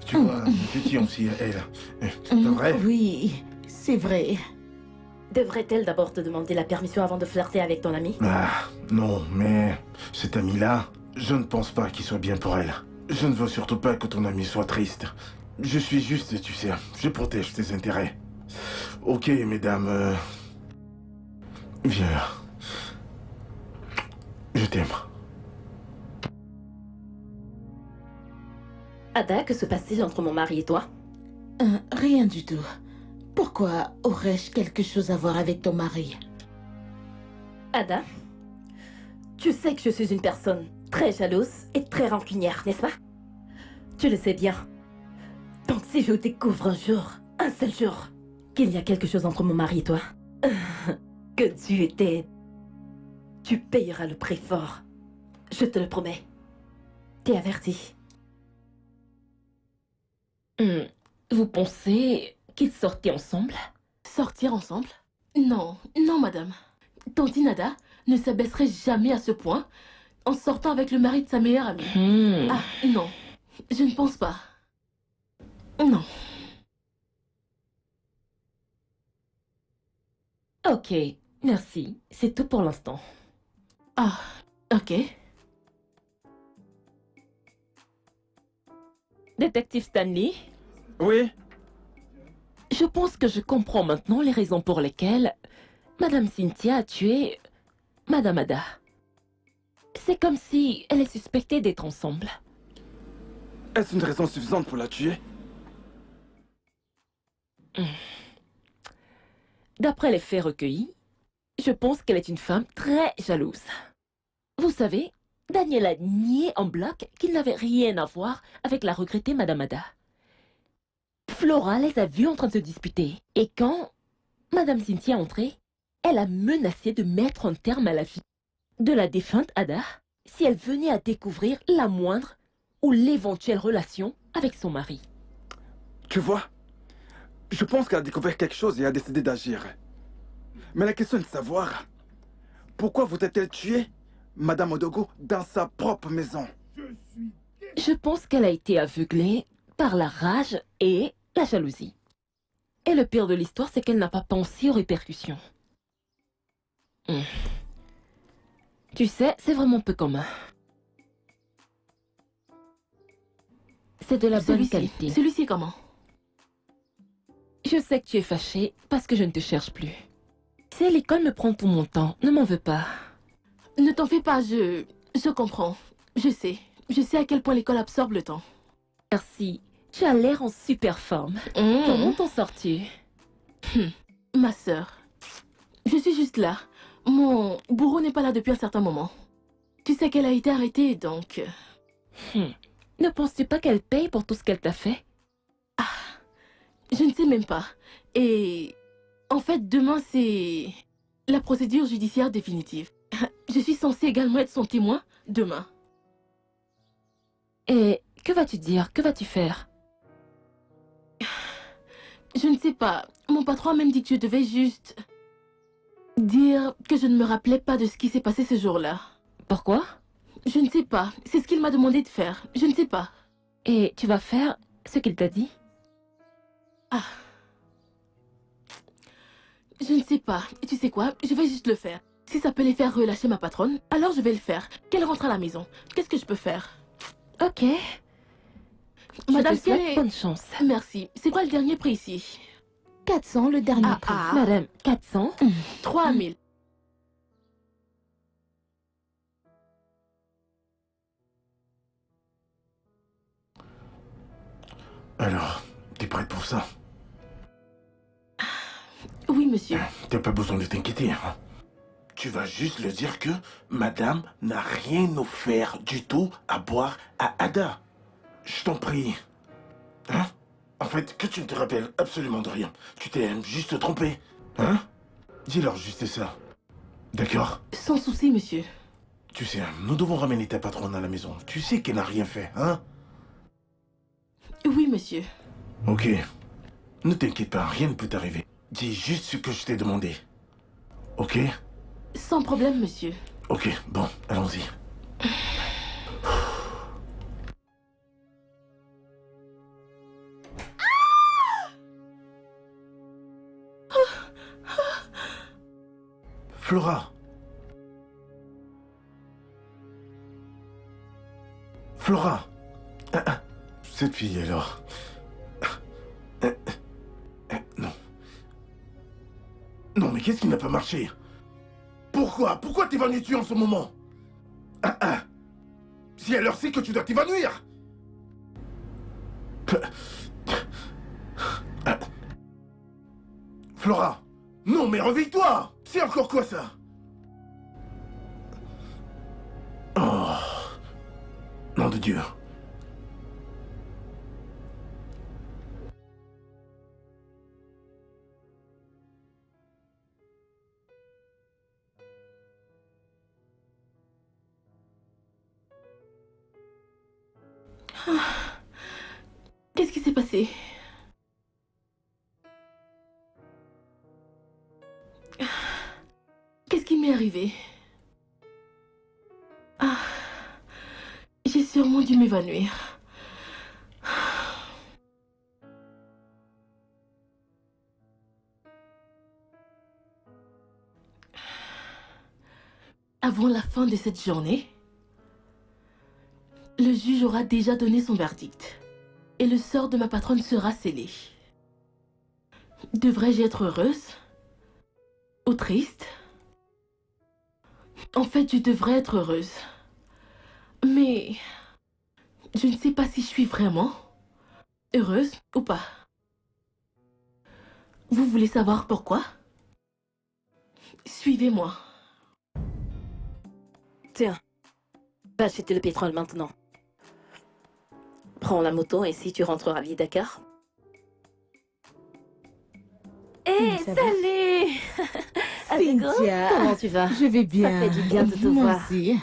Tu vois, je tiens aussi à elle. C'est vrai? Oui, c'est vrai. Devrait-elle d'abord te demander la permission avant de flirter avec ton ami? Ah, non, mais cet ami-là, je ne pense pas qu'il soit bien pour elle. Je ne veux surtout pas que ton ami soit triste. Je suis juste, tu sais, je protège tes intérêts. Ok, mesdames, viens là. Je t'aime. Ada, que se passe-t-il entre mon mari et toi? Rien du tout. Pourquoi aurais-je quelque chose à voir avec ton mari? Ada, tu sais que je suis une personne très jalouse et très rancunière, n'est-ce pas? Tu le sais bien. Donc si je découvre un jour, un seul jour, qu'il y a quelque chose entre mon mari et toi, que Dieu t'aide. Tu payeras le prix fort. Je te le promets. T'es averti. Vous pensez qu'ils sortaient ensemble? Sortir ensemble? Non, non, madame. Tante Nada ne s'abaisserait jamais à ce point en sortant avec le mari de sa meilleure amie. Ah, non. Je ne pense pas. Non. Ok, merci. C'est tout pour l'instant. Ah, ok. Détective Stanley, Oui? je pense que je comprends maintenant les raisons pour lesquelles Madame Cynthia a tué Madame Ada. C'est comme si elle est suspectée d'être ensemble. Est-ce une raison suffisante pour la tuer? D'après les faits recueillis, je pense qu'elle est une femme très jalouse. Vous savez, Daniel a nié en bloc qu'il n'avait rien à voir avec la regrettée Madame Ada. Flora les a vus en train de se disputer. Et quand Madame Cynthia est entrée, elle a menacé de mettre un terme à la vie de la défunte Ada si elle venait à découvrir la moindre ou l'éventuelle relation avec son mari. Tu vois? Je pense qu'elle a découvert quelque chose et a décidé d'agir. Mais la question est de savoir pourquoi voudrait-elle tuer Madame Odogo dans sa propre maison? Je pense qu'elle a été aveuglée par la rage et la jalousie. Et le pire de l'histoire, c'est qu'elle n'a pas pensé aux répercussions. Tu sais, c'est vraiment peu commun. C'est de la bonne qualité. Celui-ci est comment? Je sais que tu es fâchée parce que je ne te cherche plus. Si l'école me prend tout mon temps, ne m'en veux pas. Ne t'en fais pas, je comprends. Je sais à quel point l'école absorbe le temps. Merci. Tu as l'air en super forme. Comment t'en sors-tu? Ma sœur. Je suis juste là. Mon bourreau n'est pas là depuis un certain moment. Tu sais qu'elle a été arrêtée, donc... Ne penses-tu pas qu'elle paye pour tout ce qu'elle t'a fait? Je ne sais même pas. Et... En fait, demain, c'est... la procédure judiciaire définitive. Je suis censée également être son témoin demain. Et que vas-tu dire? Que vas-tu faire? Je ne sais pas. Mon patron a même dit que je devais juste... dire que je ne me rappelais pas de ce qui s'est passé ce jour-là. Pourquoi? Je ne sais pas. C'est ce qu'il m'a demandé de faire. Je ne sais pas. Et tu vas faire ce qu'il t'a dit? Je ne sais pas. Et tu sais quoi? Je vais juste le faire. Si ça peut les faire relâcher ma patronne, alors je vais le faire. Qu'elle rentre à la maison. Qu'est-ce que je peux faire? Ok. Madame, je te souhaite quelle est- bonne chance. Merci. C'est quoi le dernier prix ici? 400, le dernier prix. Madame, 400? 3000. Alors, t'es prête pour ça? Oui, monsieur. T'as pas besoin de t'inquiéter, hein? Tu vas juste le dire que madame n'a rien offert du tout à boire à Ada. Je t'en prie. Hein? En fait, que tu ne te rappelles absolument de rien. Tu t'es juste trompé. Hein? Dis-leur juste ça. D'accord? Sans souci, monsieur. Tu sais, nous devons ramener ta patronne à la maison. Tu sais qu'elle n'a rien fait, hein? Oui, monsieur. Ok. Ne t'inquiète pas, rien ne peut t'arriver. Dis juste ce que je t'ai demandé. Ok? Sans problème, monsieur. Ok, bon, allons-y. Flora. Flora. Cette fille alors. Non. Non, mais qu'est-ce qui n'a pas marché? Pourquoi? Pourquoi t'évanouis-tu en ce moment? Si elle leur sait que tu dois t'évanouir. Flora. Non, mais réveille-toi. C'est encore quoi ça? Oh. Nom de Dieu. Qu'est-ce qui s'est passé? Qu'est-ce qui m'est arrivé? J'ai sûrement dû m'évanouir. Avant la fin de cette journée, le juge aura déjà donné son verdict et le sort de ma patronne sera scellé. Devrais-je être heureuse? Ou triste? En fait, je devrais être heureuse. Mais je ne sais pas si je suis vraiment heureuse ou pas. Vous voulez savoir pourquoi? Suivez-moi. Tiens, va acheter le pétrole maintenant. Prends la moto et si tu rentreras vite Dakar. Hé, Ça va? salut Adego, Cynthia, comment tu vas? je vais bien. fait du bien de te Moi voir. aussi.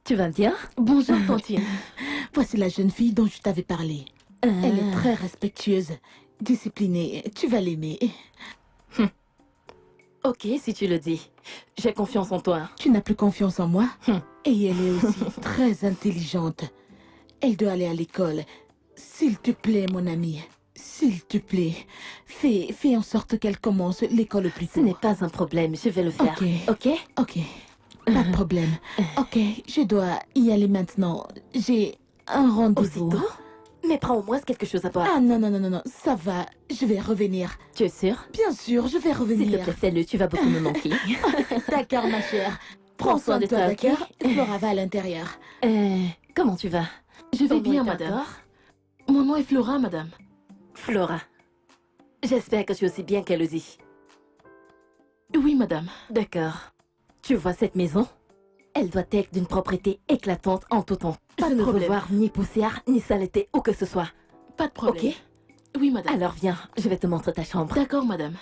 Tu vas bien? Bonjour, Tantine. Voici la jeune fille dont je t'avais parlé. Elle est très respectueuse, disciplinée. Tu vas l'aimer. Ok, si tu le dis. J'ai confiance en toi. Tu n'as plus confiance en moi? Et elle est aussi très intelligente. Elle doit aller à l'école. S'il te plaît, mon ami. S'il te plaît. Fais en sorte qu'elle commence l'école le plus Ce tôt. n'est pas un problème, je vais le faire. Ok. Ok? Ok. Pas de problème. Ok, je dois y aller maintenant. J'ai un rendez-vous. Aussitôt? Mais prends au moins quelque chose à boire. Ah non, non, non, non, non. Ça va. Je vais revenir. Tu es sûre? Bien sûr, je vais S'il te revenir. plaît, fais-le, tu vas beaucoup me manquer. D'accord, ma chère. Prends soin de toi, ok? d'accord? Flora va à l'intérieur. Comment tu vas? Je vais Ton nom bien, est madame. encore? Mon nom est Flora, madame. Flora. J'espère que tu es aussi bien qu'Elodie. Oui, madame. D'accord. Tu vois cette maison? Elle doit être d'une propreté éclatante en tout temps. Pas Je de ne veux problème. voir Ni poussière, ni saleté, ou que ce soit. Pas de problème. Ok? Oui, madame. Alors viens, je vais te montrer ta chambre. D'accord, madame.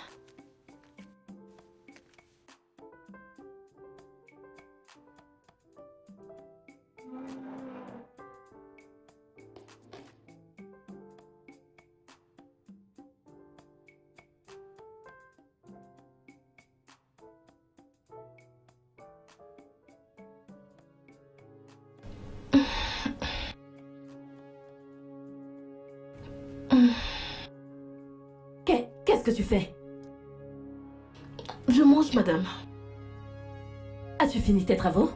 Qu'est-ce que tu fais? Je mange, madame. As-tu fini tes travaux?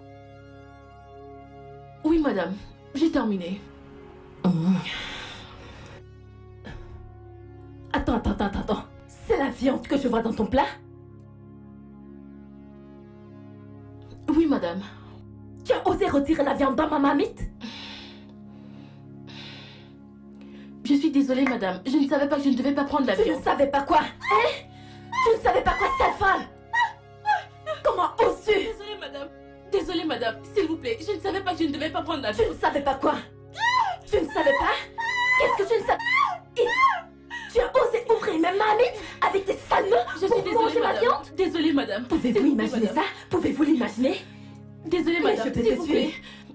Oui, madame. J'ai terminé. Attends. C'est la viande que je vois dans ton plat? Oui, madame. Tu as osé retirer la viande dans ma marmite? Je suis désolée, madame. Je ne savais pas que je ne devais pas prendre la Tu ne viande. savais pas quoi? Hein? Tu ne savais pas quoi, sale femme? Comment oses-tu? Désolée, madame. Désolée, madame. S'il vous plaît, je ne savais pas que je ne devais pas prendre la Tu viande. ne savais pas quoi? Tu ne savais pas? Qu'est-ce que tu ne savais? Tu as osé ouvrir mes marmites avec tes sales mains Je suis pour désolée, manger ma madame. viande? Désolée, madame. Pouvez-vous S'il vous plaît, imaginer madame. ça? Pouvez-vous l'imaginer? Désolée, Mais madame. je peux S'il te vous tuer. plaît.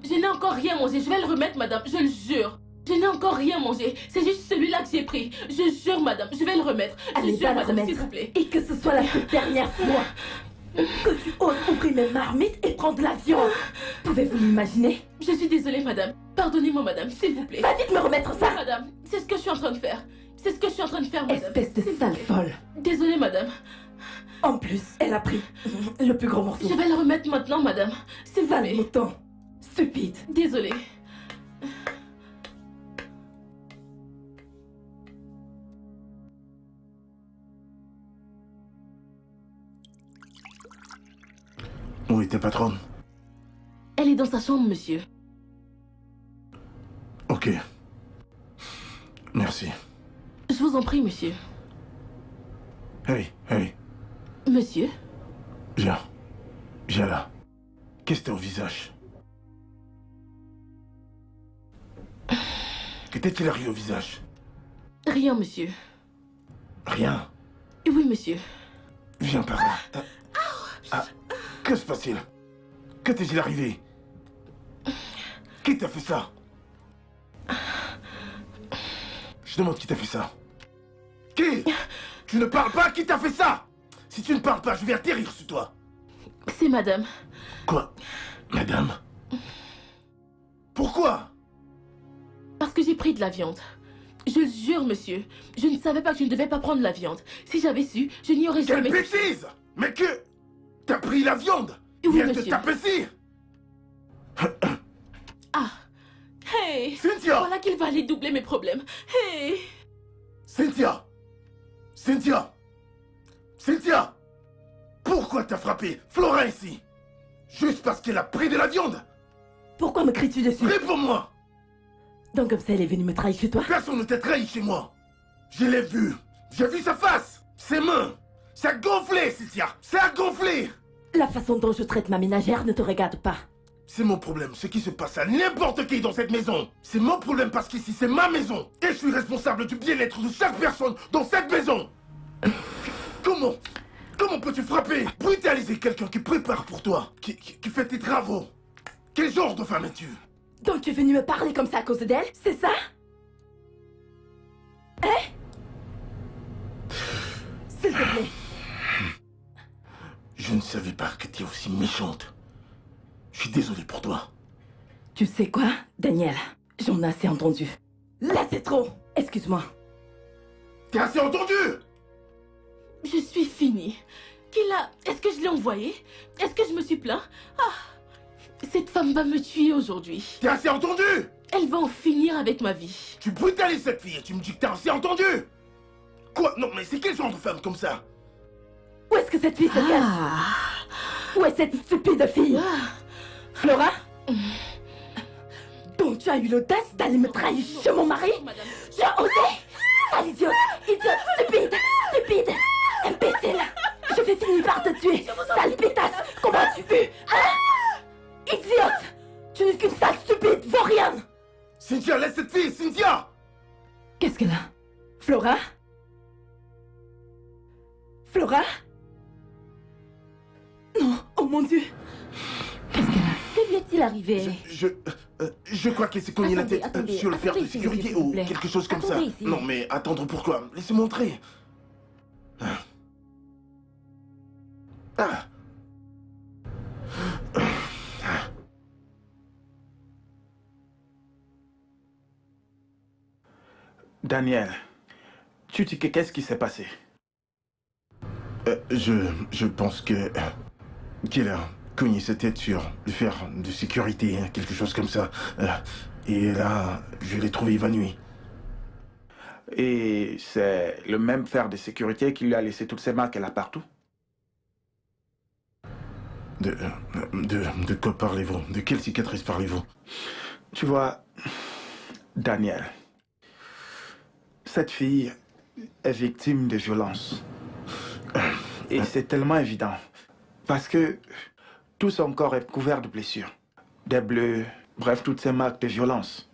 Je n'ai encore rien mangé. Je vais le remettre, madame. Je le jure. Je n'ai encore rien mangé. C'est juste celui-là que j'ai pris. Je jure, madame. Je vais le remettre. Allez, Je jure, va le madame, remettre. s'il vous plaît. Et que ce soit la toute dernière fois que tu oses ouvrir mes marmites et prendre la viande. Pouvez-vous l'imaginer? Je suis désolée, madame. Pardonnez-moi, madame, s'il vous plaît. Va vite me remettre ça! Oui, madame. C'est ce que je suis en train de faire. C'est ce que je suis en train de faire, madame. Espèce de S'il vous sale plaît. folle. Désolée, madame. En plus, elle a pris le plus gros morceau. Je vais le remettre maintenant, madame. S'il vous Sale plaît. mouton. Stupide. Désolée. Où est ta patronne? Elle est dans sa chambre, monsieur. Ok. Merci. Je vous en prie, monsieur. Hey, Monsieur? viens. Viens là. Qu'est-ce que t'as au visage? Que t'est-il arrivé au visage? Rien, monsieur. Rien. Oui, monsieur. Viens par là. Que se passe-t-il? Que t'est-il arrivé? Qui t'a fait ça? Je demande qui t'a fait ça. Qui? Tu ne parles pas? Qui t'a fait ça? Si tu ne parles pas, je vais atterrir sur toi. C'est madame. Quoi? Madame? Pourquoi? Parce que j'ai pris de la viande. Je le jure, monsieur. Je ne savais pas que je ne devais pas prendre la viande. Si j'avais su, je n'y aurais Quelle jamais... bêtise! Mais que... T'as pris la viande? Oui, Et elle te monsieur. tape ici? Ah. Hey. Cynthia! Voilà qu'il va aller doubler mes problèmes. Hey. Cynthia! Cynthia! Cynthia! Pourquoi t'as frappé Flora ici? Juste parce qu'elle a pris de la viande? Pourquoi me cries-tu dessus? Réponds-moi! Donc comme ça, elle est venue me trahir chez toi? Personne ne t'a trahi chez moi! Je l'ai vu! J'ai vu sa face! Ses mains! Ça a gonflé, Cynthia! Ça a gonflé! La façon dont je traite ma ménagère ne te regarde pas. C'est mon problème, ce qui se passe à n'importe qui dans cette maison. C'est mon problème parce qu'ici c'est ma maison. Et je suis responsable du bien-être de chaque personne dans cette maison. Comment peux-tu frapper, brutaliser quelqu'un qui prépare pour toi, qui fait tes travaux? Quel genre de femme es-tu? Donc tu es venu me parler comme ça à cause d'elle? C'est ça? Hein? S'il te plaît. Je ne savais pas que tu es aussi méchante. Je suis désolé pour toi. Tu sais quoi, Daniel? J'en ai assez entendu. Là, c'est trop! Excuse-moi. T'as assez entendu? Je suis finie. Est-ce que je l'ai envoyé? Est-ce que je me suis plaint? Ah. Cette femme va me tuer aujourd'hui. T'as assez entendu? Elle va en finir avec ma vie. Tu brutalises cette fille et tu me dis que t'as assez entendu? Quoi? Non, mais c'est quel genre de femme comme ça? Où est-ce que cette fille se cache? Où est cette stupide fille? Flora? Donc tu as eu l'audace d'aller me trahir chez mon mari? Madame. Tu as osé? Sale idiote! Idiote! Stupide! Stupide! Imbécile! Je vais finir par te tuer, sale pétasse. Comment as-tu pu? Hein? Idiote! Tu n'es qu'une sale stupide, vaurienne. Cynthia, laisse cette fille, Cynthia! Qu'est-ce qu'elle a? Flora? Flora? Non, oh mon Dieu! Qu'est-ce qu'elle a? Que lui est-il arrivé? Je crois qu'elle s'est cognée la tête Attendez, sur le fer de attendez ici, sécurité s'il vous ou plaît. quelque chose comme ça. Attendez ici. Non, mais attendre pourquoi? Laissez-moi entrer. Ah. Daniel, tu dis que qu'est-ce qui s'est passé? Je pense qu'elle a cogné sa tête sur le fer de sécurité, hein, quelque chose comme ça. Et là, je l'ai trouvé évanoui. Et c'est le même fer de sécurité qui lui a laissé toutes ces marques là partout? De quoi parlez-vous? De quelle cicatrice parlez-vous? Tu vois, Daniel, cette fille est victime de violence. Et c'est tellement évident. Parce que tout son corps est couvert de blessures. Des bleus, bref, toutes ces marques de violence.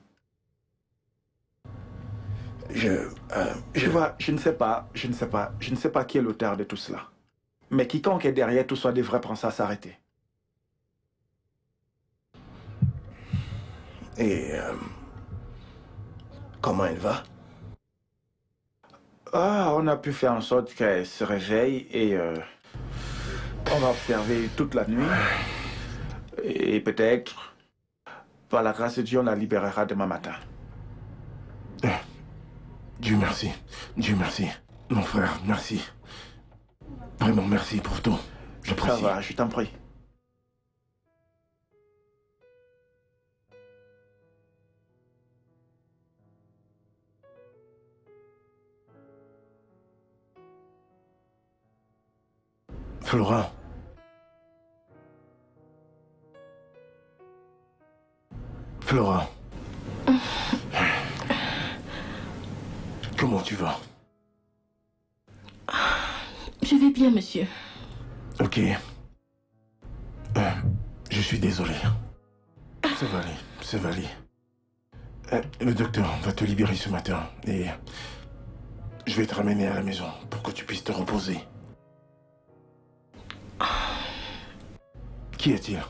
Tu vois, je ne sais pas qui est l'auteur de tout cela. Mais quiconque est derrière tout ça devrait penser à s'arrêter. Et comment elle va? Ah, on a pu faire en sorte qu'elle se réveille et on va observer toute la nuit. Et peut-être, par la grâce de Dieu, on la libérera demain matin. Dieu merci. Dieu merci. Mon frère, merci. Vraiment merci pour tout. Ça J'apprécie. va, je t'en prie. Flora. Flora. Comment tu vas? Je vais bien, monsieur. Ok. Je suis désolé. Ça va aller, ça va aller. Le docteur va te libérer ce matin et je vais te ramener à la maison pour que tu puisses te reposer. Qui est-il?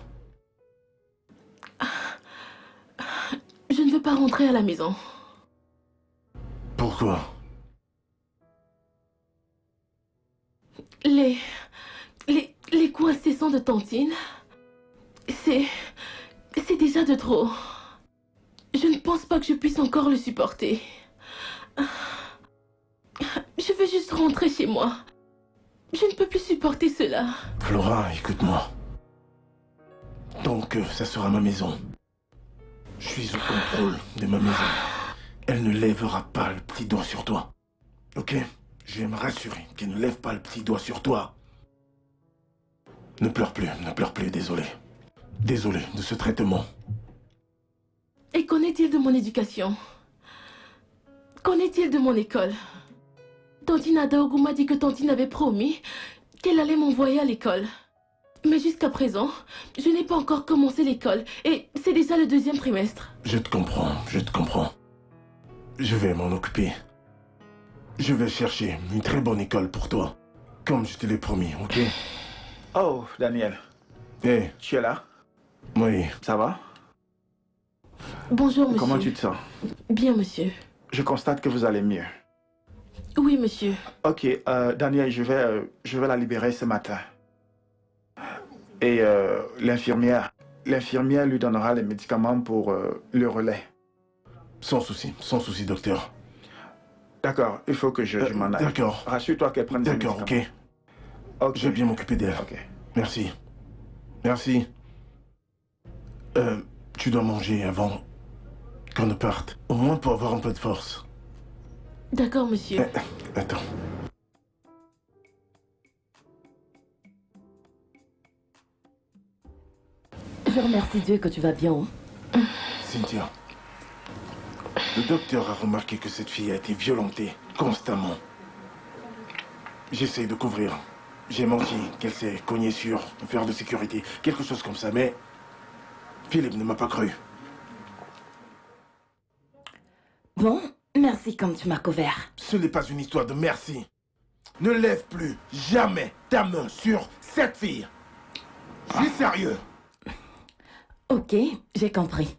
Je ne veux pas rentrer à la maison. Pourquoi? Les coups incessants de Tantine, c'est déjà de trop. Je ne pense pas que je puisse encore le supporter. Je veux juste rentrer chez moi. Je ne peux plus supporter cela. Flora, écoute-moi. Donc, ça sera ma maison. Je suis au contrôle de ma maison. Elle ne lèvera pas le petit doigt sur toi. Ok? Je vais me rassurer qu'elle ne lève pas le petit doigt sur toi. Ne pleure plus, désolé. Désolé de ce traitement. Et qu'en est-il de mon éducation? Qu'en est-il de mon école? Tantine Adaogu m'a dit que Tantine avait promis qu'elle allait m'envoyer à l'école. Mais jusqu'à présent, je n'ai pas encore commencé l'école et c'est déjà le 2e trimestre. Je te comprends, je te comprends. Je vais m'en occuper. Je vais chercher une très bonne école pour toi. Comme je te l'ai promis, ok? Oh, Daniel, Hé, tu es là? oui. Ça va? Bonjour, monsieur. Comment tu te sens? Bien, monsieur. Je constate que vous allez mieux. Oui, monsieur. Ok, Daniel, je vais la libérer ce matin. Et l'infirmière lui donnera les médicaments pour le relais. Sans souci, docteur. D'accord, il faut que je m'en aille. D'accord. Rassure-toi qu'elle prenne ses D'accord, ok. médicaments. Ok. Je vais bien m'occuper d'elle. Ok. Merci. Merci. Tu dois manger avant qu'on ne parte. Au moins pour avoir un peu de force. D'accord, monsieur. Attends. Je remercie Dieu que tu vas bien. Hein? Cynthia. Le docteur a remarqué que cette fille a été violentée constamment. J'essaie de couvrir. J'ai menti qu'elle s'est cognée sur un fer de sécurité, quelque chose comme ça, mais Philippe ne m'a pas cru. Bon, merci comme tu m'as couvert. Ce n'est pas une histoire de merci. Ne lève plus jamais ta main sur cette fille. Je suis sérieux. Ok, j'ai compris.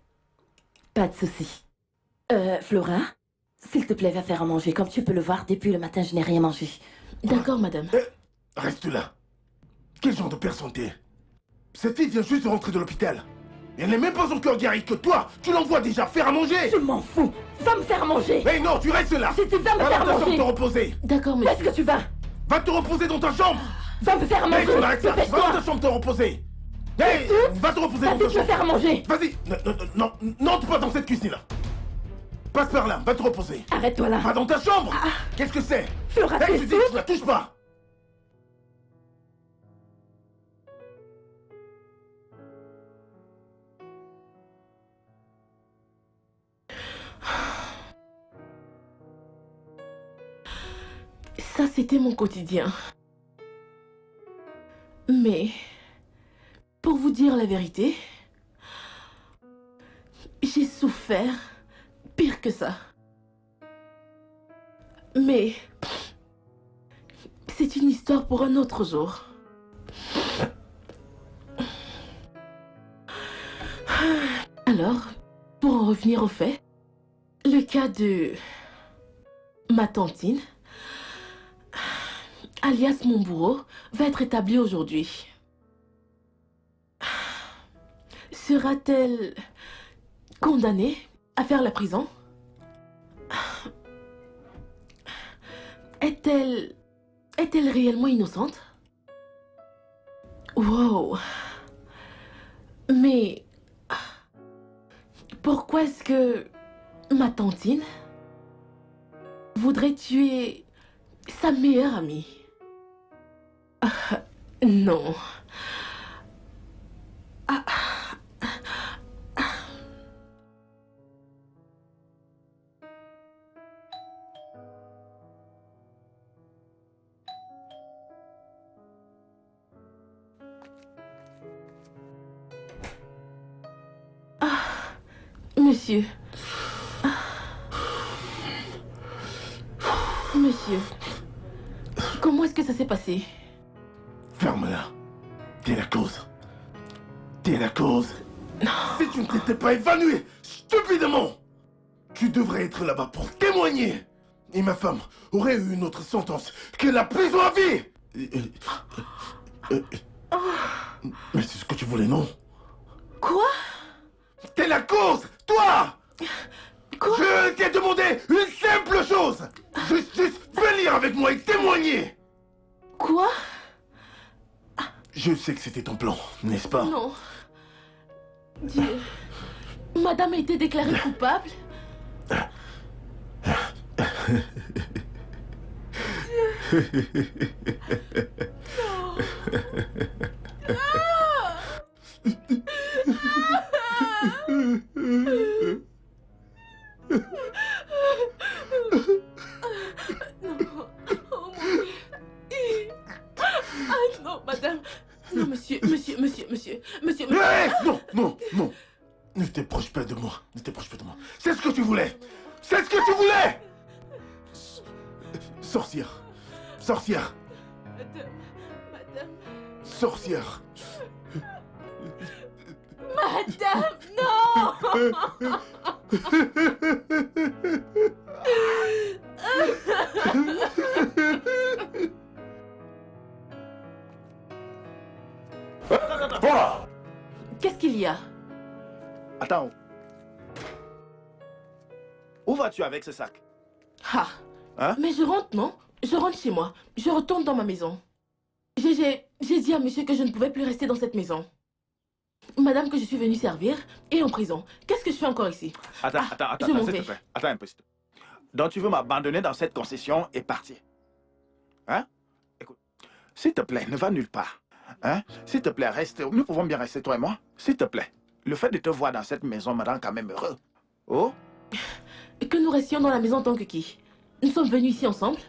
Pas de souci. Flora, s'il te plaît, va faire à manger. Comme tu peux le voir, depuis le matin, je n'ai rien mangé. D'accord, madame. Reste là. Quel genre de personne t'es? Cette fille vient juste de rentrer de l'hôpital. Elle n'est même pas encore guérie que toi. Tu l'envoies déjà faire à manger. Je m'en fous. Va me faire manger. Mais non, tu restes là. Si tu vas me Va faire dans ta chambre manger. te reposer. D'accord, Où est-ce monsieur. que tu vas? Va te reposer dans ta chambre. Va me faire Hey, manger. tu arrêtes ça. Va dans Dépêche-toi. ta chambre te reposer. Hey, va te reposer dans Vas-y, ta te chambre. faire manger. Vas-y. N'entre pas dans cette cuisine-là. Passe par là. Va te reposer. Arrête-toi là. Va dans ta chambre. Qu'est-ce que c'est? Flora, tu Hey, es je dis, sourde? tu la touches pas. Ça, c'était mon quotidien. Mais, pour vous dire la vérité, j'ai souffert pire que ça. Mais, c'est une histoire pour un autre jour. Alors, pour en revenir au fait, le cas de ma tantine, alias mon bourreau, va être établi aujourd'hui. Sera-t-elle condamnée à faire la prison? Est-elle réellement innocente? Wow. Mais pourquoi est-ce que ma tantine voudrait tuer sa meilleure amie? Non. Monsieur. Monsieur. Comment est-ce que ça s'est passé? Ferme-la. T'es la cause. T'es la cause. Si tu ne t'étais pas évanoui stupidement, tu devrais être là-bas pour témoigner. Et ma femme aurait eu une autre sentence que la prison à vie. Mais c'est ce que tu voulais, non? Quoi? T'es la cause, toi! Quoi? Je t'ai demandé une simple chose. Juste venir avec moi et témoigner. Quoi? Je sais que c'était ton plan, n'est-ce pas? Non. Dieu. Madame a été déclarée coupable? Non, madame. Non, monsieur. Hey, non. Ne t'approche pas de moi. C'est ce que tu voulais. Sorcière. Madame, non! Qu'est-ce qu'il y a? Attends. Où vas-tu avec ce sac? Ah. Hein? Mais je rentre, non? Je rentre chez moi. Je retourne dans ma maison. J'ai dit à monsieur que je ne pouvais plus rester dans cette maison. Madame que je suis venue servir est en prison. Qu'est-ce que je fais encore ici? Attends, je m'en s'il vais. te plaît. Attends un peu. S'il te plaît. Donc tu veux m'abandonner dans cette concession et partir? Hein? Écoute, s'il te plaît, ne va nulle part. Hein? S'il te plaît, reste. Nous pouvons bien rester, toi et moi. S'il te plaît. Le fait de te voir dans cette maison me rend quand même heureux. Oh? Que nous restions dans la maison en tant que qui? Nous sommes venus ici ensemble?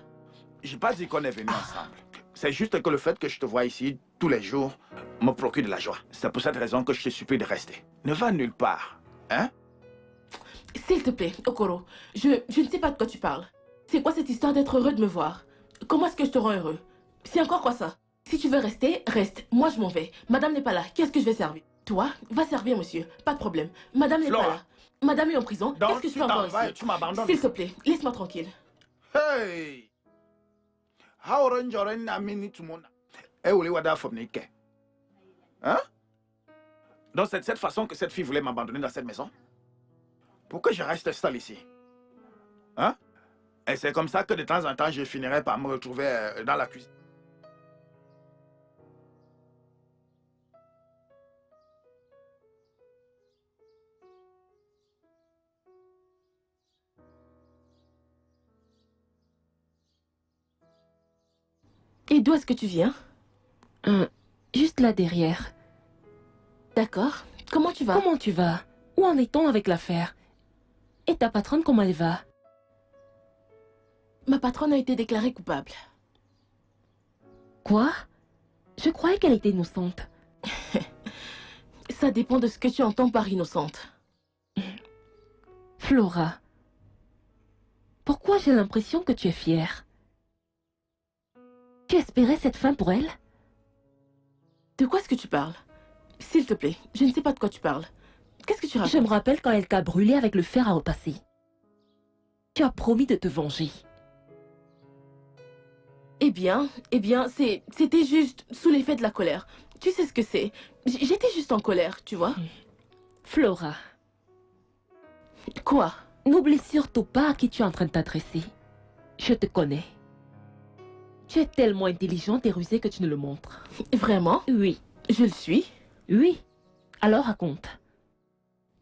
J'ai pas dit qu'on est venus ensemble. C'est juste que le fait que je te vois ici tous les jours me procure de la joie. C'est pour cette raison que je te supplie de rester. Ne va nulle part. Hein? S'il te plaît, Okoro, je ne sais pas de quoi tu parles. C'est quoi cette histoire d'être heureux de me voir? Comment est-ce que je te rends heureux? C'est encore quoi ça? Si tu veux rester, reste. Moi, je m'en vais. Madame n'est pas là. Qu'est-ce que je vais servir? Toi, va servir, monsieur. Pas de problème. Madame n'est pas là. Madame est en prison. Qu'est-ce que je fais encore ici? Tu m'abandonnes. S'il te plaît, laisse-moi tranquille. Hey! How orange na mini to mona. Eh, ouli wada fomnike. Hein? Donc c'est de cette façon que cette fille voulait m'abandonner dans cette maison? Pourquoi je reste seul ici? Hein? Et c'est comme ça que de temps en temps, je finirai par me retrouver dans la cuisine. Et d'où est-ce que tu viens? Juste là derrière. D'accord. Comment tu vas? Comment tu vas? Où en est-on avec l'affaire? Et ta patronne, comment elle va? Ma patronne a été déclarée coupable. Quoi? Je croyais qu'elle était innocente. Ça dépend de ce que tu entends par innocente. Flora, pourquoi j'ai l'impression que tu es fière? Tu espérais cette fin pour elle? De quoi est-ce que tu parles? S'il te plaît, je ne sais pas de quoi tu parles. Qu'est-ce que tu racontes? Je me rappelle quand elle t'a brûlé avec le fer à repasser. Tu as promis de te venger. Eh bien, c'était juste sous l'effet de la colère. Tu sais ce que c'est. J'étais juste en colère, tu vois. Flora, Quoi? n'oublie surtout pas à qui tu es en train de t'adresser. Je te connais. Tu es tellement intelligente et rusée que tu ne le montres. Vraiment? Oui. Je le suis. Oui. Alors raconte.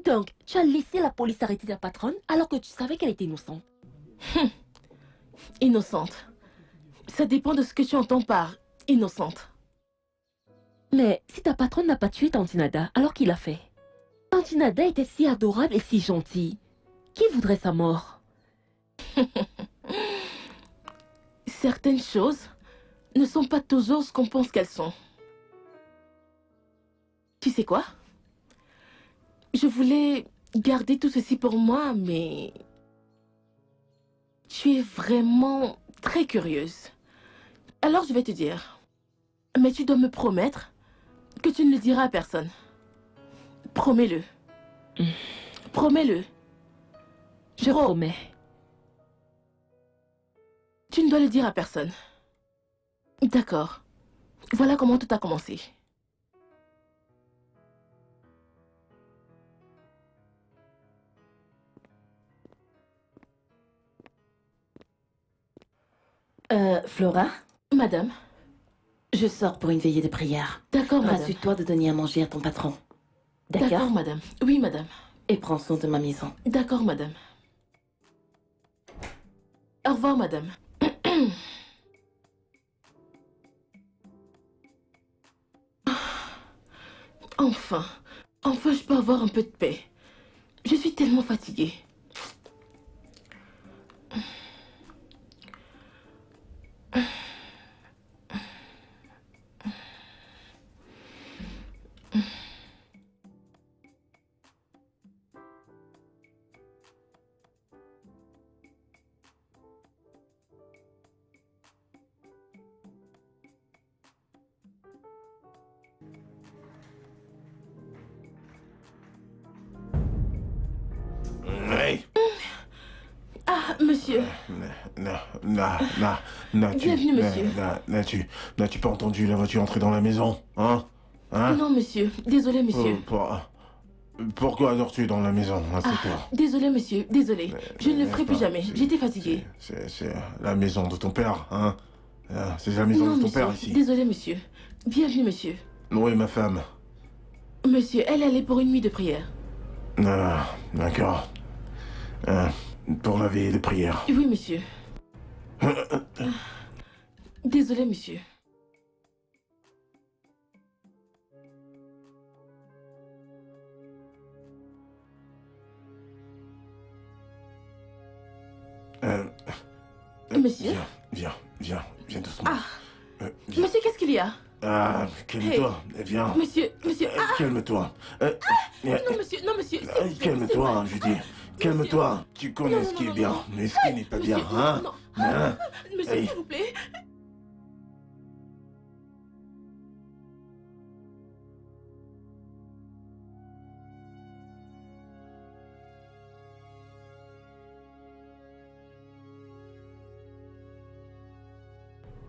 Donc, tu as laissé la police arrêter ta patronne alors que tu savais qu'elle était innocente. Innocente. Ça dépend de ce que tu entends par innocente. Mais si ta patronne n'a pas tué Tante Nada, alors qui l'a fait? Tante Nada était si adorable et si gentille. Qui voudrait sa mort? Certaines choses ne sont pas toujours ce qu'on pense qu'elles sont. Tu sais quoi? Je voulais garder tout ceci pour moi, mais... Tu es vraiment très curieuse. Alors je vais te dire. Mais tu dois me promettre que tu ne le diras à personne. Promets-le. Promets-le. Je promets. Tu ne dois le dire à personne. D'accord. Voilà comment tout a commencé. Flora, Madame. je sors pour une veillée de prière. D'accord, madame. Rassure-toi de donner à manger à ton patron. D'accord, D'accord? madame. Oui, madame. Et prends soin de ma maison. D'accord, madame. Au revoir, madame. Enfin. Enfin, je peux avoir un peu de paix. Je suis tellement fatiguée. Hey. Ah, monsieur. Bienvenue, monsieur. N'as-tu pas entendu la voiture entrer dans la maison? Hein? Non, monsieur. Désolé, monsieur. Pourquoi dors-tu dans la maison à cette heure? Désolé, monsieur. Désolé. Je ne le ferai plus jamais. J'étais fatiguée. C'est la maison de ton père, hein? C'est la maison Non, de ton monsieur. père ici. Désolé, monsieur. Bienvenue, monsieur. Oui, ma femme. Monsieur, elle allait pour une nuit de prière. Ah, d'accord. Pour la veille de prière. Oui, monsieur. Désolé, monsieur. Euh, Monsieur? Viens doucement. Ah. qu'il y a? Ah, calme-toi. Viens. Monsieur, Calme-toi. non, monsieur, non, monsieur. s'il vous plaît, Calme-toi, c'est je dis. Calme-toi. Tu connais ce qui est bien, mais ce qui n'est pas bien, hein? non. Hein? Monsieur, Hey. s'il vous plaît.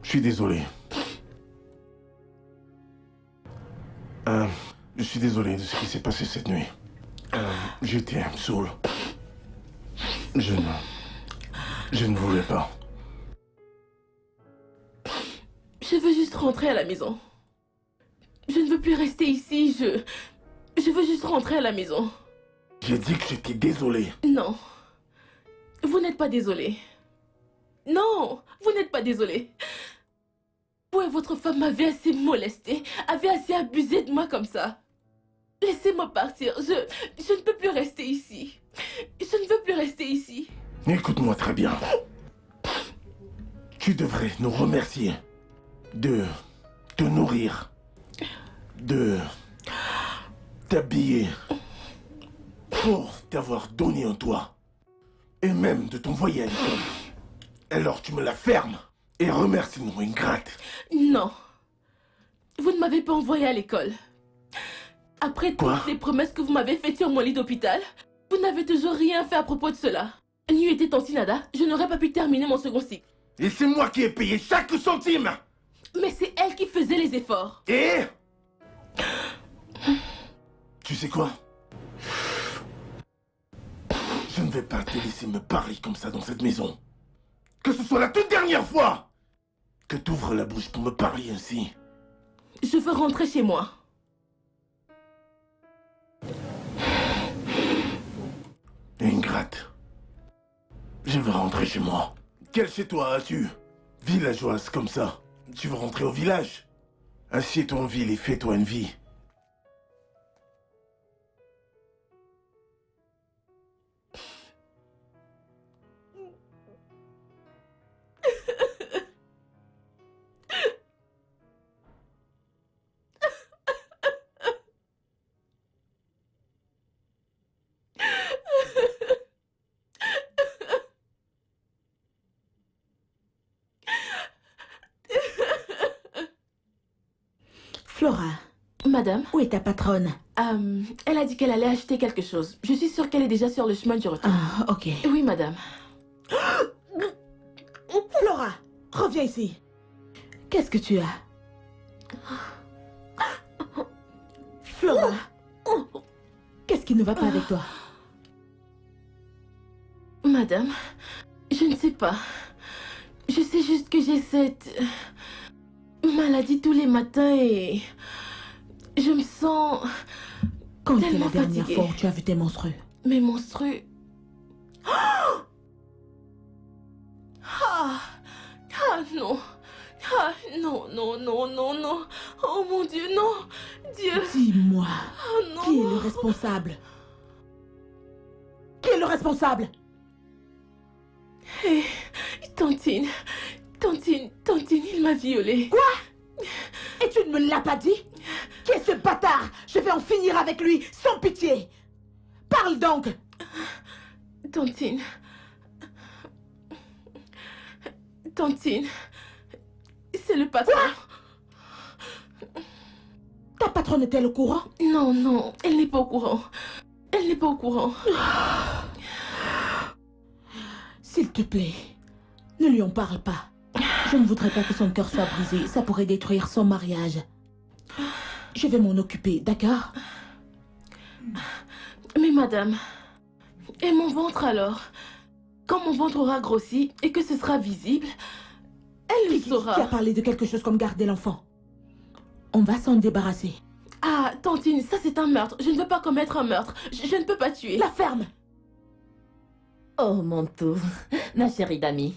Je suis désolé. Je suis désolé de ce qui s'est passé cette nuit. J'étais saoul. Je ne voulais pas. Je veux juste rentrer à la maison. Je ne veux plus rester ici, je veux juste rentrer à la maison. J'ai dit que j'étais désolé. Non. Vous n'êtes pas désolé. Non, vous n'êtes pas désolé. Vous et votre femme m'avez assez molesté, avez assez abusé de moi comme ça. Laissez-moi partir, je ne peux plus rester ici. Je ne veux plus rester ici. Écoute-moi très bien. Tu devrais nous remercier de te nourrir, de t'habiller, pour t'avoir donné un toit, et même de t'envoyer à l'école. Alors tu me la fermes et remercie-nous, ingrate. Non. Vous ne m'avez pas envoyé à l'école. Après Quoi? toutes les promesses que vous m'avez faites sur mon lit d'hôpital, vous n'avez toujours rien fait à propos de cela. N'eût été Tante Nada, je n'aurais pas pu terminer mon second cycle. Et c'est moi qui ai payé chaque centime. Mais c'est elle qui faisait les efforts. Et tu sais quoi? Je ne vais pas te laisser me parler comme ça dans cette maison. Que ce soit la toute dernière fois que tu ouvres la bouche pour me parler ainsi. Je veux rentrer chez moi. Ingrate. Je veux rentrer chez moi. Quel chez toi as-tu? Villageoise comme ça. Tu veux rentrer au village? Assieds-toi en ville et fais-toi une vie. Flora, Madame, où est ta patronne? elle a dit qu'elle allait acheter quelque chose. Je suis sûre qu'elle est déjà sur le chemin du retour. Ah, ok. Oui, madame. Flora, reviens ici. Qu'est-ce que tu as? Flora, qu'est-ce qui ne va pas avec toi? Madame, je ne sais pas. Je sais juste que j'ai cette maladie tous les matins et je me sens Quand est tellement la dernière fatiguée. fois où tu as vu tes menstrues? Mes menstrues. Ah, non. Ah non, non, non, non, non. Oh mon Dieu, non. Dieu. Dis-moi, Oh non. qui est le responsable? Qui est le responsable? Hé, Tantine, il m'a violée. Quoi? Et tu ne me l'as pas dit? Qui est ce bâtard? Je vais en finir avec lui, sans pitié. Parle donc. Tantine, c'est le patron. Ta patronne est-elle au courant? Non, non, elle n'est pas au courant. Elle n'est pas au courant. S'il te plaît, ne lui en parle pas. Je ne voudrais pas que son cœur soit brisé. Ça pourrait détruire son mariage. Je vais m'en occuper, d'accord? Mais madame, et mon ventre alors? Quand mon ventre aura grossi et que ce sera visible, elle le Qui saura. a parlé de quelque chose comme garder l'enfant? On va s'en débarrasser. Ah, Tantine, ça c'est un meurtre. Je ne veux pas commettre un meurtre. Je ne peux pas tuer. La ferme! Oh, mon tout. Ma chérie d'amie.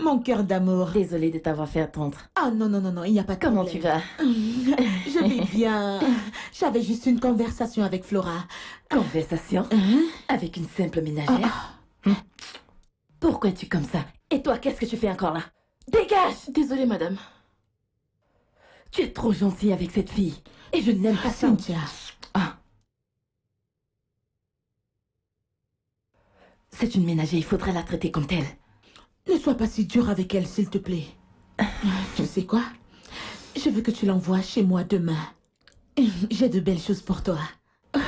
Mon cœur d'amour. Désolée de t'avoir fait attendre. Ah non, non, non, non, il n'y a pas de Comment problème. tu vas? Je vais bien. J'avais juste une conversation avec Flora. Conversation? Hein? Avec une simple ménagère? Pourquoi es-tu comme ça? Et toi, qu'est-ce que tu fais encore là? Dégage! Désolée, madame. Tu es trop gentille avec cette fille. Et je n'aime pas ça. Cynthia, Ah. C'est une ménagère, il faudrait la traiter comme telle. ne sois pas si dur avec elle, s'il te plaît. Tu sais quoi? Je veux que tu l'envoies chez moi demain. J'ai de belles choses pour toi.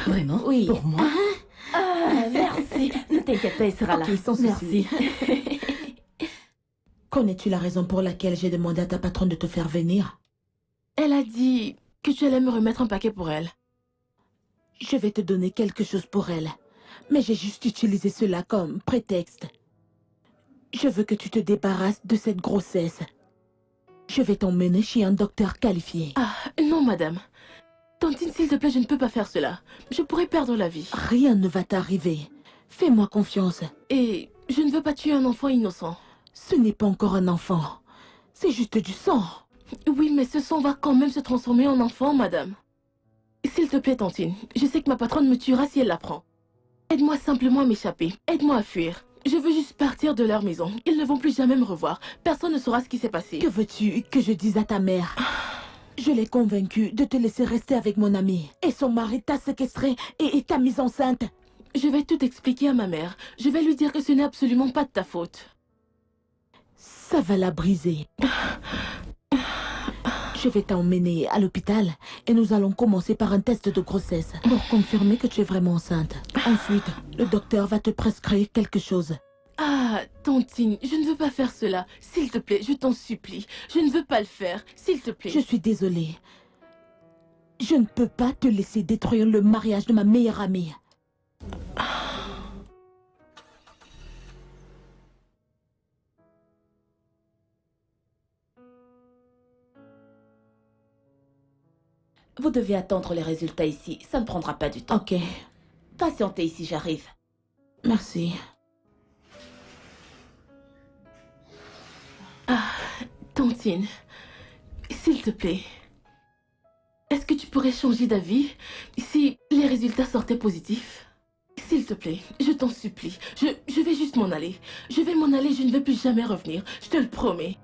Vraiment? Oui. Pour moi? Ah, merci. Ne t'inquiète pas, il sera là. Ok, sans souci. Merci. Connais-tu la raison pour laquelle j'ai demandé à ta patronne de te faire venir? Elle a dit que tu allais me remettre un paquet pour elle. Je vais te donner quelque chose pour elle. Mais j'ai juste utilisé cela comme prétexte. Je veux que tu te débarrasses de cette grossesse. Je vais t'emmener chez un docteur qualifié. Ah, non, madame. Tantine, s'il te plaît, je ne peux pas faire cela. Je pourrais perdre la vie. Rien ne va t'arriver. Fais-moi confiance. Et je ne veux pas tuer un enfant innocent. Ce n'est pas encore un enfant. C'est juste du sang. Oui, mais ce sang va quand même se transformer en enfant, madame. S'il te plaît, Tantine, je sais que ma patronne me tuera si elle l'apprend. Aide-moi simplement à m'échapper. Aide-moi à fuir. Je veux juste partir de leur maison. Ils ne vont plus jamais me revoir. Personne ne saura ce qui s'est passé. Que veux-tu que je dise à ta mère? Je l'ai convaincue de te laisser rester avec mon ami. Et son mari t'a séquestré et t'a mise enceinte. Je vais tout expliquer à ma mère. Je vais lui dire que ce n'est absolument pas de ta faute. Ça va la briser. Je vais t'emmener à l'hôpital et nous allons commencer par un test de grossesse pour confirmer que tu es vraiment enceinte. Ensuite, le docteur va te prescrire quelque chose. Ah, Tantine, je ne veux pas faire cela. S'il te plaît, je t'en supplie. Je ne veux pas le faire. S'il te plaît. Je suis désolée. Je ne peux pas te laisser détruire le mariage de ma meilleure amie. Vous devez attendre les résultats ici. Ça ne prendra pas du temps. Ok, Patientez ici, j'arrive. merci. Tantine, s'il te plaît. Est-ce que tu pourrais changer d'avis si les résultats sortaient positifs? S'il te plaît, je t'en supplie. Je vais juste m'en aller. Je vais m'en aller, je ne vais plus jamais revenir. Je te le promets.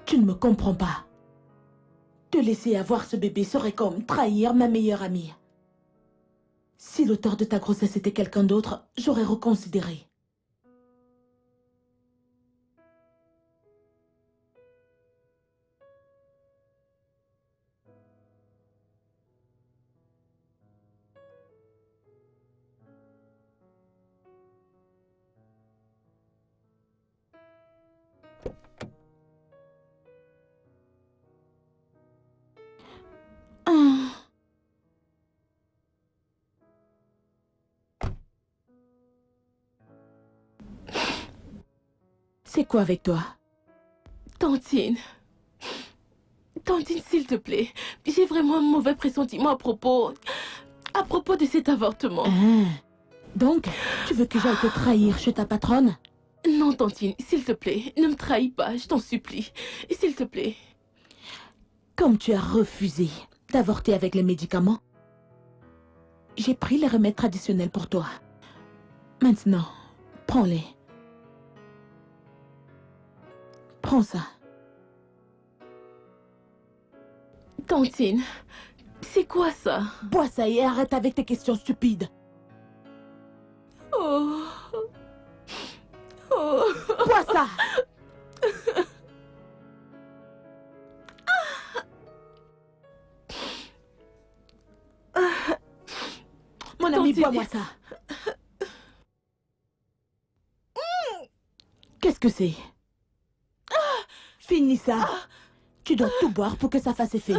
Tu ne me comprends pas. Te laisser avoir ce bébé serait comme trahir ma meilleure amie. Si l'auteur de ta grossesse était quelqu'un d'autre, j'aurais reconsidéré. Ah. C'est quoi avec toi? Tantine. Tantine, s'il te plaît. J'ai vraiment un mauvais pressentiment à propos de cet avortement. Ah. Donc, tu veux que j'aille te trahir chez ta patronne? Non, Tantine, s'il te plaît, ne me trahis pas, je t'en supplie. S'il te plaît. Comme tu as refusé d'avorter avec les médicaments, j'ai pris les remèdes traditionnels pour toi. Maintenant, prends-les. Prends ça. Tantine, c'est quoi ça? Bois ça et arrête avec tes questions stupides. Oh. Oh. Bois ça! Mon ami, Tantine. bois-moi ça. Qu'est-ce que c'est? Finis ça. Tu dois tout boire pour que ça fasse effet.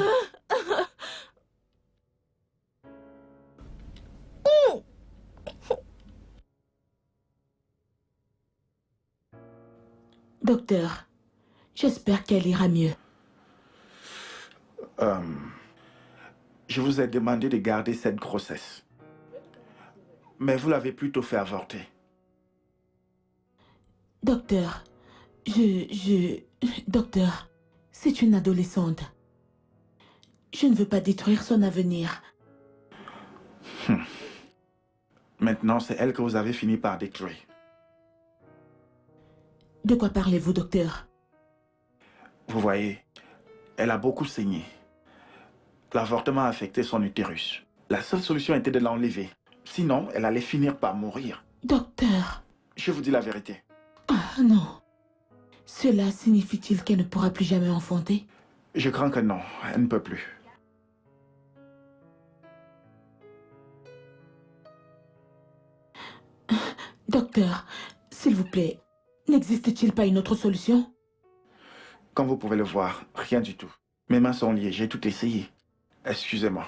Docteur, j'espère qu'elle ira mieux. Je vous ai demandé de garder cette grossesse. Mais vous l'avez plutôt fait avorter. Docteur, Docteur, c'est une adolescente. Je ne veux pas détruire son avenir. Maintenant, c'est elle que vous avez fini par détruire. De quoi parlez-vous, docteur? Vous voyez, Elle a beaucoup saigné. L'avortement a affecté son utérus. La seule solution était de l'enlever. Sinon, elle allait finir par mourir. Docteur, Je vous dis la vérité. non. Cela signifie-t-il qu'elle ne pourra plus jamais enfanter? Je crains que non, elle ne peut plus. Docteur, s'il vous plaît, n'existe-t-il pas une autre solution? Comme vous pouvez le voir, rien du tout. Mes mains sont liées, j'ai tout essayé. Excusez-moi.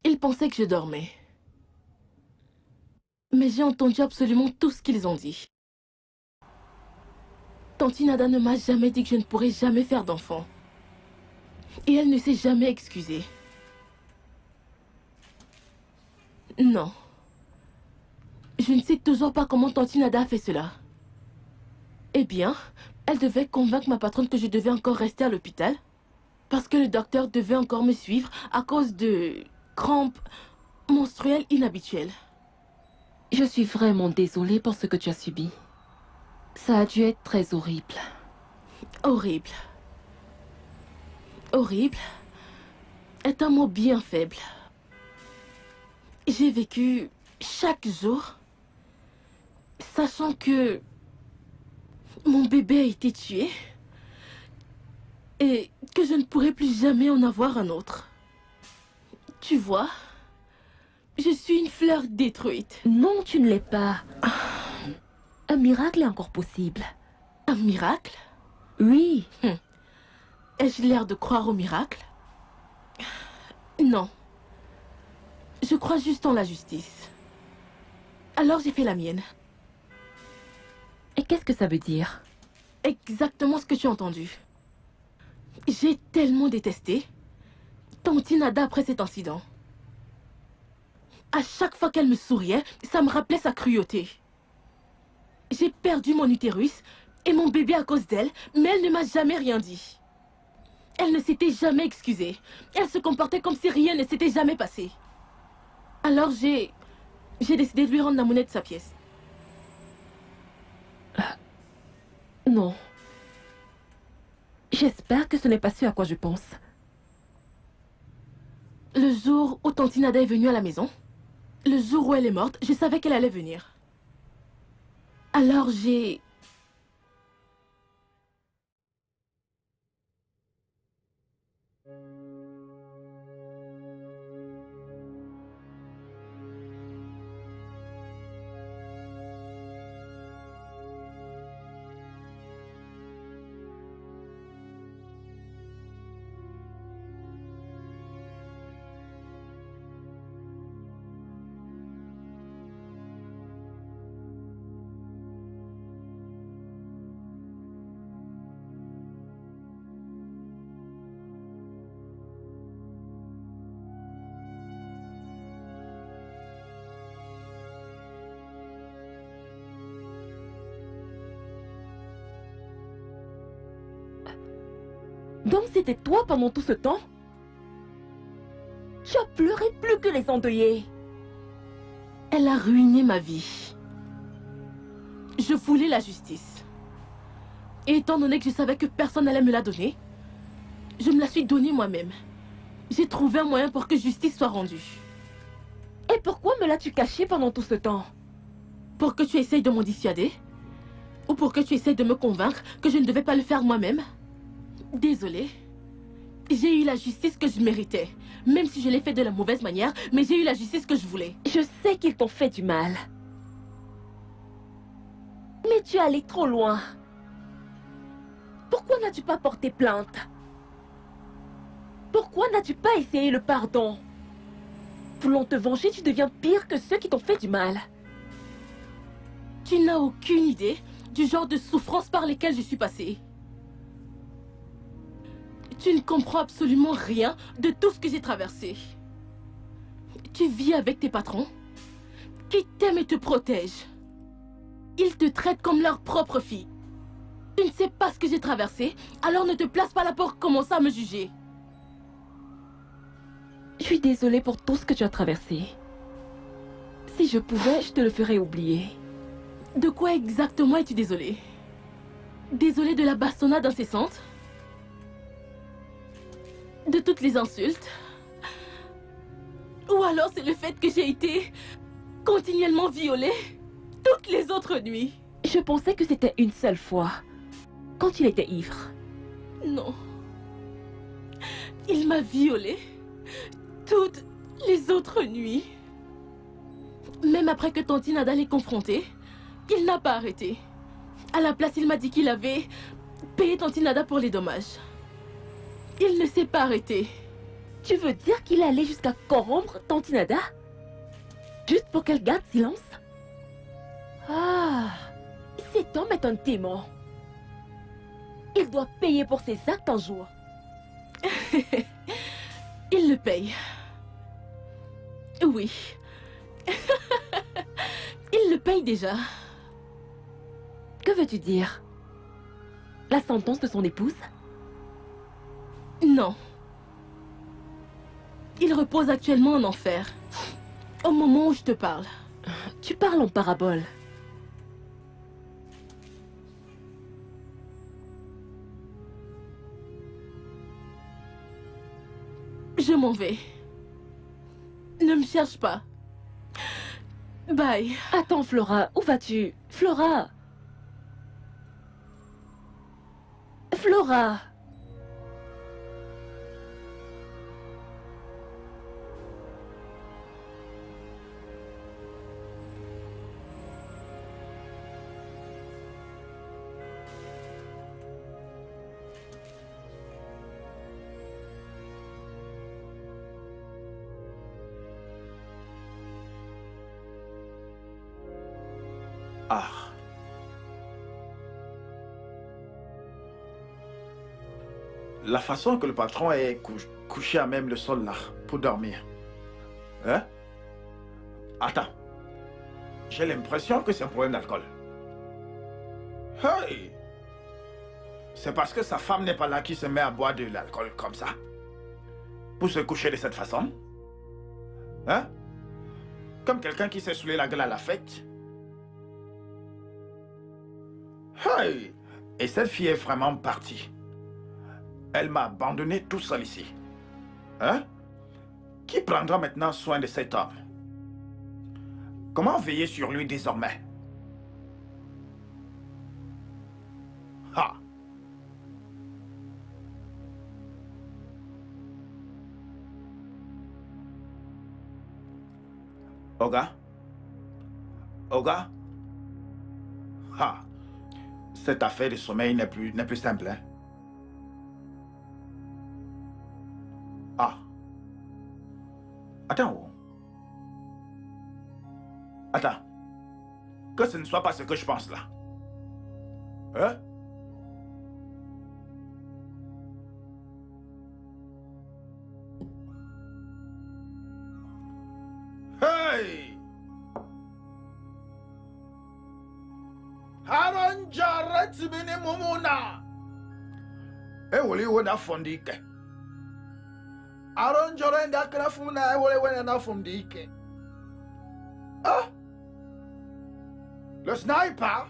Ils pensaient que je dormais. Mais j'ai entendu absolument tout ce qu'ils ont dit. Tante Nada ne m'a jamais dit que je ne pourrais jamais faire d'enfant. Et elle ne s'est jamais excusée. Non. Je ne sais toujours pas comment Tante Nada a fait cela. Eh bien, elle devait convaincre ma patronne que je devais encore rester à l'hôpital. Parce que le docteur devait encore me suivre à cause de crampes menstruelles inhabituelles. Je suis vraiment désolée pour ce que tu as subi. Ça a dû être très horrible. Horrible. Horrible est un mot bien faible. J'ai vécu chaque jour sachant que mon bébé a été tué et que je ne pourrai plus jamais en avoir un autre. Tu vois, je suis une fleur détruite. Non, tu ne l'es pas. Un miracle est encore possible. Un miracle? Oui. Ai-je l'air de croire au miracle? Non. Je crois juste en la justice. Alors j'ai fait la mienne. Et qu'est-ce que ça veut dire? Exactement ce que tu as entendu. J'ai tellement détesté Tante Nada après cet incident. À chaque fois qu'elle me souriait, ça me rappelait sa cruauté. J'ai perdu mon utérus et mon bébé à cause d'elle, mais elle ne m'a jamais rien dit. Elle ne s'était jamais excusée. Elle se comportait comme si rien ne s'était jamais passé. Alors j'ai décidé de lui rendre la monnaie de sa pièce. Non. J'espère que ce n'est pas ce à quoi je pense. Le jour où Tante Nada est venue à la maison, le jour où elle est morte, je savais qu'elle allait venir. Alors j'ai... Donc c'était toi pendant tout ce temps? Tu as pleuré plus que les endeuillés. Elle a ruiné ma vie. Je voulais la justice. Et étant donné que je savais que personne n'allait me la donner, je me la suis donnée moi-même. J'ai trouvé un moyen pour que justice soit rendue. Et pourquoi me l'as-tu caché pendant tout ce temps? Pour que tu essayes de m'en dissuader? Ou pour que tu essayes de me convaincre que je ne devais pas le faire moi-même? Désolée. J'ai eu la justice que je méritais. Même si je l'ai fait de la mauvaise manière, mais j'ai eu la justice que je voulais. Je sais qu'ils t'ont fait du mal. Mais tu es allé trop loin. Pourquoi n'as-tu pas porté plainte? Pourquoi n'as-tu pas essayé le pardon? Voulant te venger, tu deviens pire que ceux qui t'ont fait du mal. Tu n'as aucune idée du genre de souffrance par lesquelles je suis passée. Tu ne comprends absolument rien de tout ce que j'ai traversé. Tu vis avec tes patrons qui t'aiment et te protègent. Ils te traitent comme leur propre fille. Tu ne sais pas ce que j'ai traversé, alors ne te place pas là pour commencer à me juger. Je suis désolée pour tout ce que tu as traversé. Si je pouvais, je te le ferais oublier. De quoi exactement es-tu désolée? Désolée de la bastonnade incessante? De toutes les insultes? Ou alors c'est le fait que j'ai été continuellement violée toutes les autres nuits? Je pensais que c'était une seule fois, quand il était ivre. Non. Il m'a violée toutes les autres nuits. Même après que Tante Nada l'ait confronté, il n'a pas arrêté. À la place, il m'a dit qu'il avait payé Tante Nada pour les dommages. Il ne s'est pas arrêté. Tu veux dire qu'il allait jusqu'à corrompre Tante Nada? Juste pour qu'elle garde silence? Ah, cet homme est un démon. Il doit payer pour ses actes un jour. Il le paye. Oui. Il le paye déjà. Que veux-tu dire? La sentence de son épouse? Non. Il repose actuellement en enfer. Au moment où je te parle. Tu parles en parabole. Je m'en vais. Ne me cherche pas. Bye. Attends, Flora, où vas-tu? Flora! Flora! Ah. La façon que le patron est couché à même le sol là, pour dormir. Hein? Attends. J'ai l'impression que c'est un problème d'alcool. Hey! C'est parce que sa femme n'est pas là qu'il se met à boire de l'alcool comme ça. Pour se coucher de cette façon. Hein? Comme quelqu'un qui s'est saoulé la gueule à la fête. Hey! Et cette fille est vraiment partie. Elle m'a abandonné tout seul ici. Hein? Qui prendra maintenant soin de cet homme? Comment veiller sur lui désormais? Ha! Oga? Oga? Ha! Cette affaire de sommeil n'est plus simple, hein? Ah. Attends. Attends. Que ce ne soit pas ce que je pense là. Hein? Hey! Haron Jarret bene momona. Woli wona fondike. Haron Jarret da krafuna woli wona na fondike. Ah! Le sniper?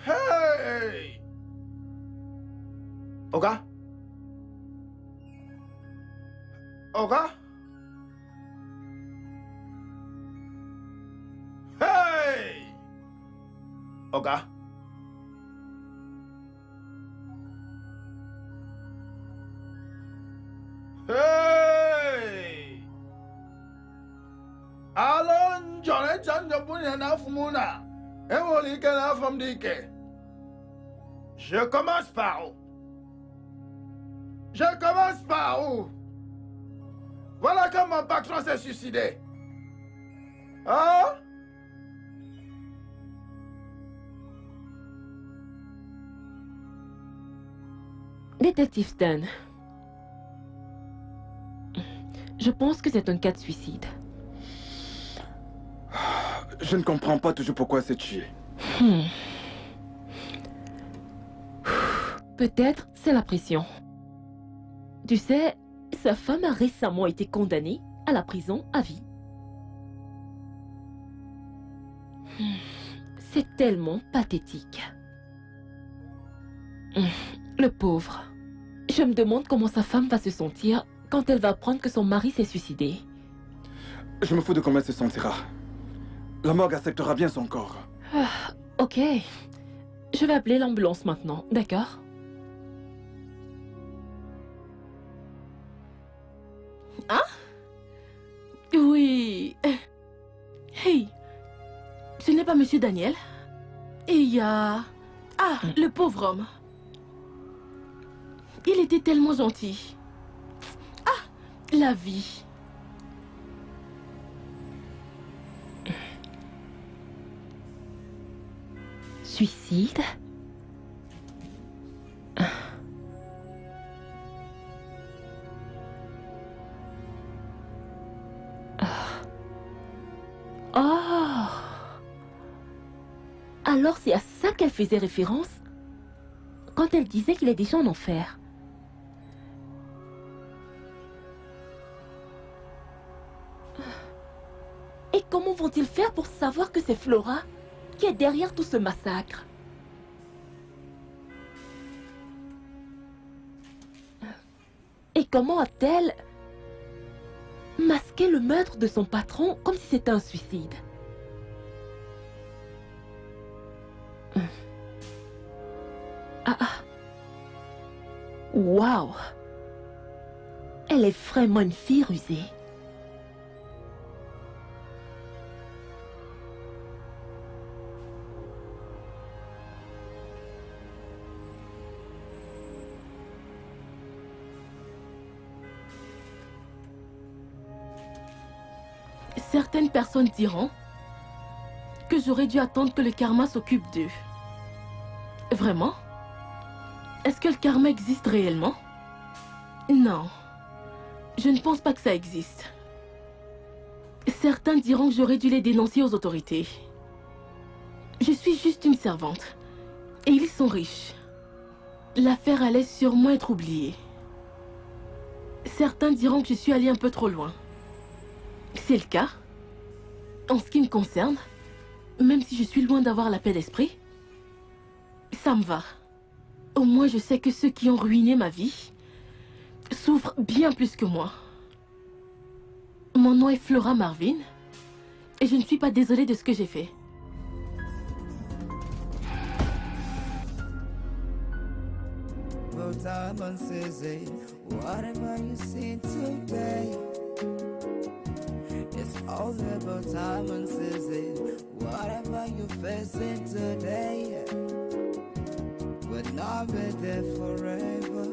Hey! Oga? Oga? Hey! Oga? Hey! Alon Jonet Chandapuna Nafumuna. Emolika Nafamdike. Je commence par où? Je commence par où? Voilà comme mon patron s'est suicidé. Hein? Détective Stan. Je pense que c'est un cas de suicide. Je ne comprends pas toujours pourquoi c'est tué. Peut-être c'est la pression. Tu sais, sa femme a récemment été condamnée à la prison à vie. C'est tellement pathétique. Le pauvre. Je me demande comment sa femme va se sentir quand elle va apprendre que son mari s'est suicidé. Je me fous de comment elle se sentira. La morgue acceptera bien son corps. Ok. Je vais appeler l'ambulance maintenant, d'accord? Oui. Hey, ce n'est pas Monsieur Daniel. Et il y a... Ah, le pauvre homme. Il était tellement gentil. Ah, la vie. Suicide? Oh! Alors c'est à ça qu'elle faisait référence quand elle disait qu'il est déjà en enfer. Et comment vont-ils faire pour savoir que c'est Flora qui est derrière tout ce massacre? Et comment a-t-elle masqué le meurtre de son patron comme si c'était un suicide? Waouh! Elle est vraiment une fille rusée. Certaines personnes diront que j'aurais dû attendre que le karma s'occupe d'eux. Vraiment? Est-ce que le karma existe réellement? Non. Je ne pense pas que ça existe. Certains diront que j'aurais dû les dénoncer aux autorités. Je suis juste une servante. Et ils sont riches. L'affaire allait sûrement être oubliée. Certains diront que je suis allée un peu trop loin. C'est le cas. En ce qui me concerne, même si je suis loin d'avoir la paix d'esprit, ça me va. Au moins, je sais que ceux qui ont ruiné ma vie souffrent bien plus que moi. Mon nom est Flora Marvin et je ne suis pas désolée de ce que j'ai fait. It's all about time and season. Whatever you're facing today, will not be there forever.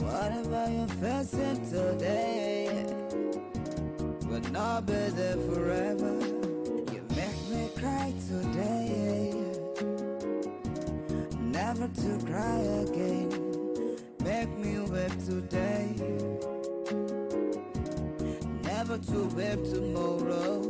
Whatever you're facing today, will not be there forever. You make me cry today, never to cry again. Make me weep today, never to weep tomorrow.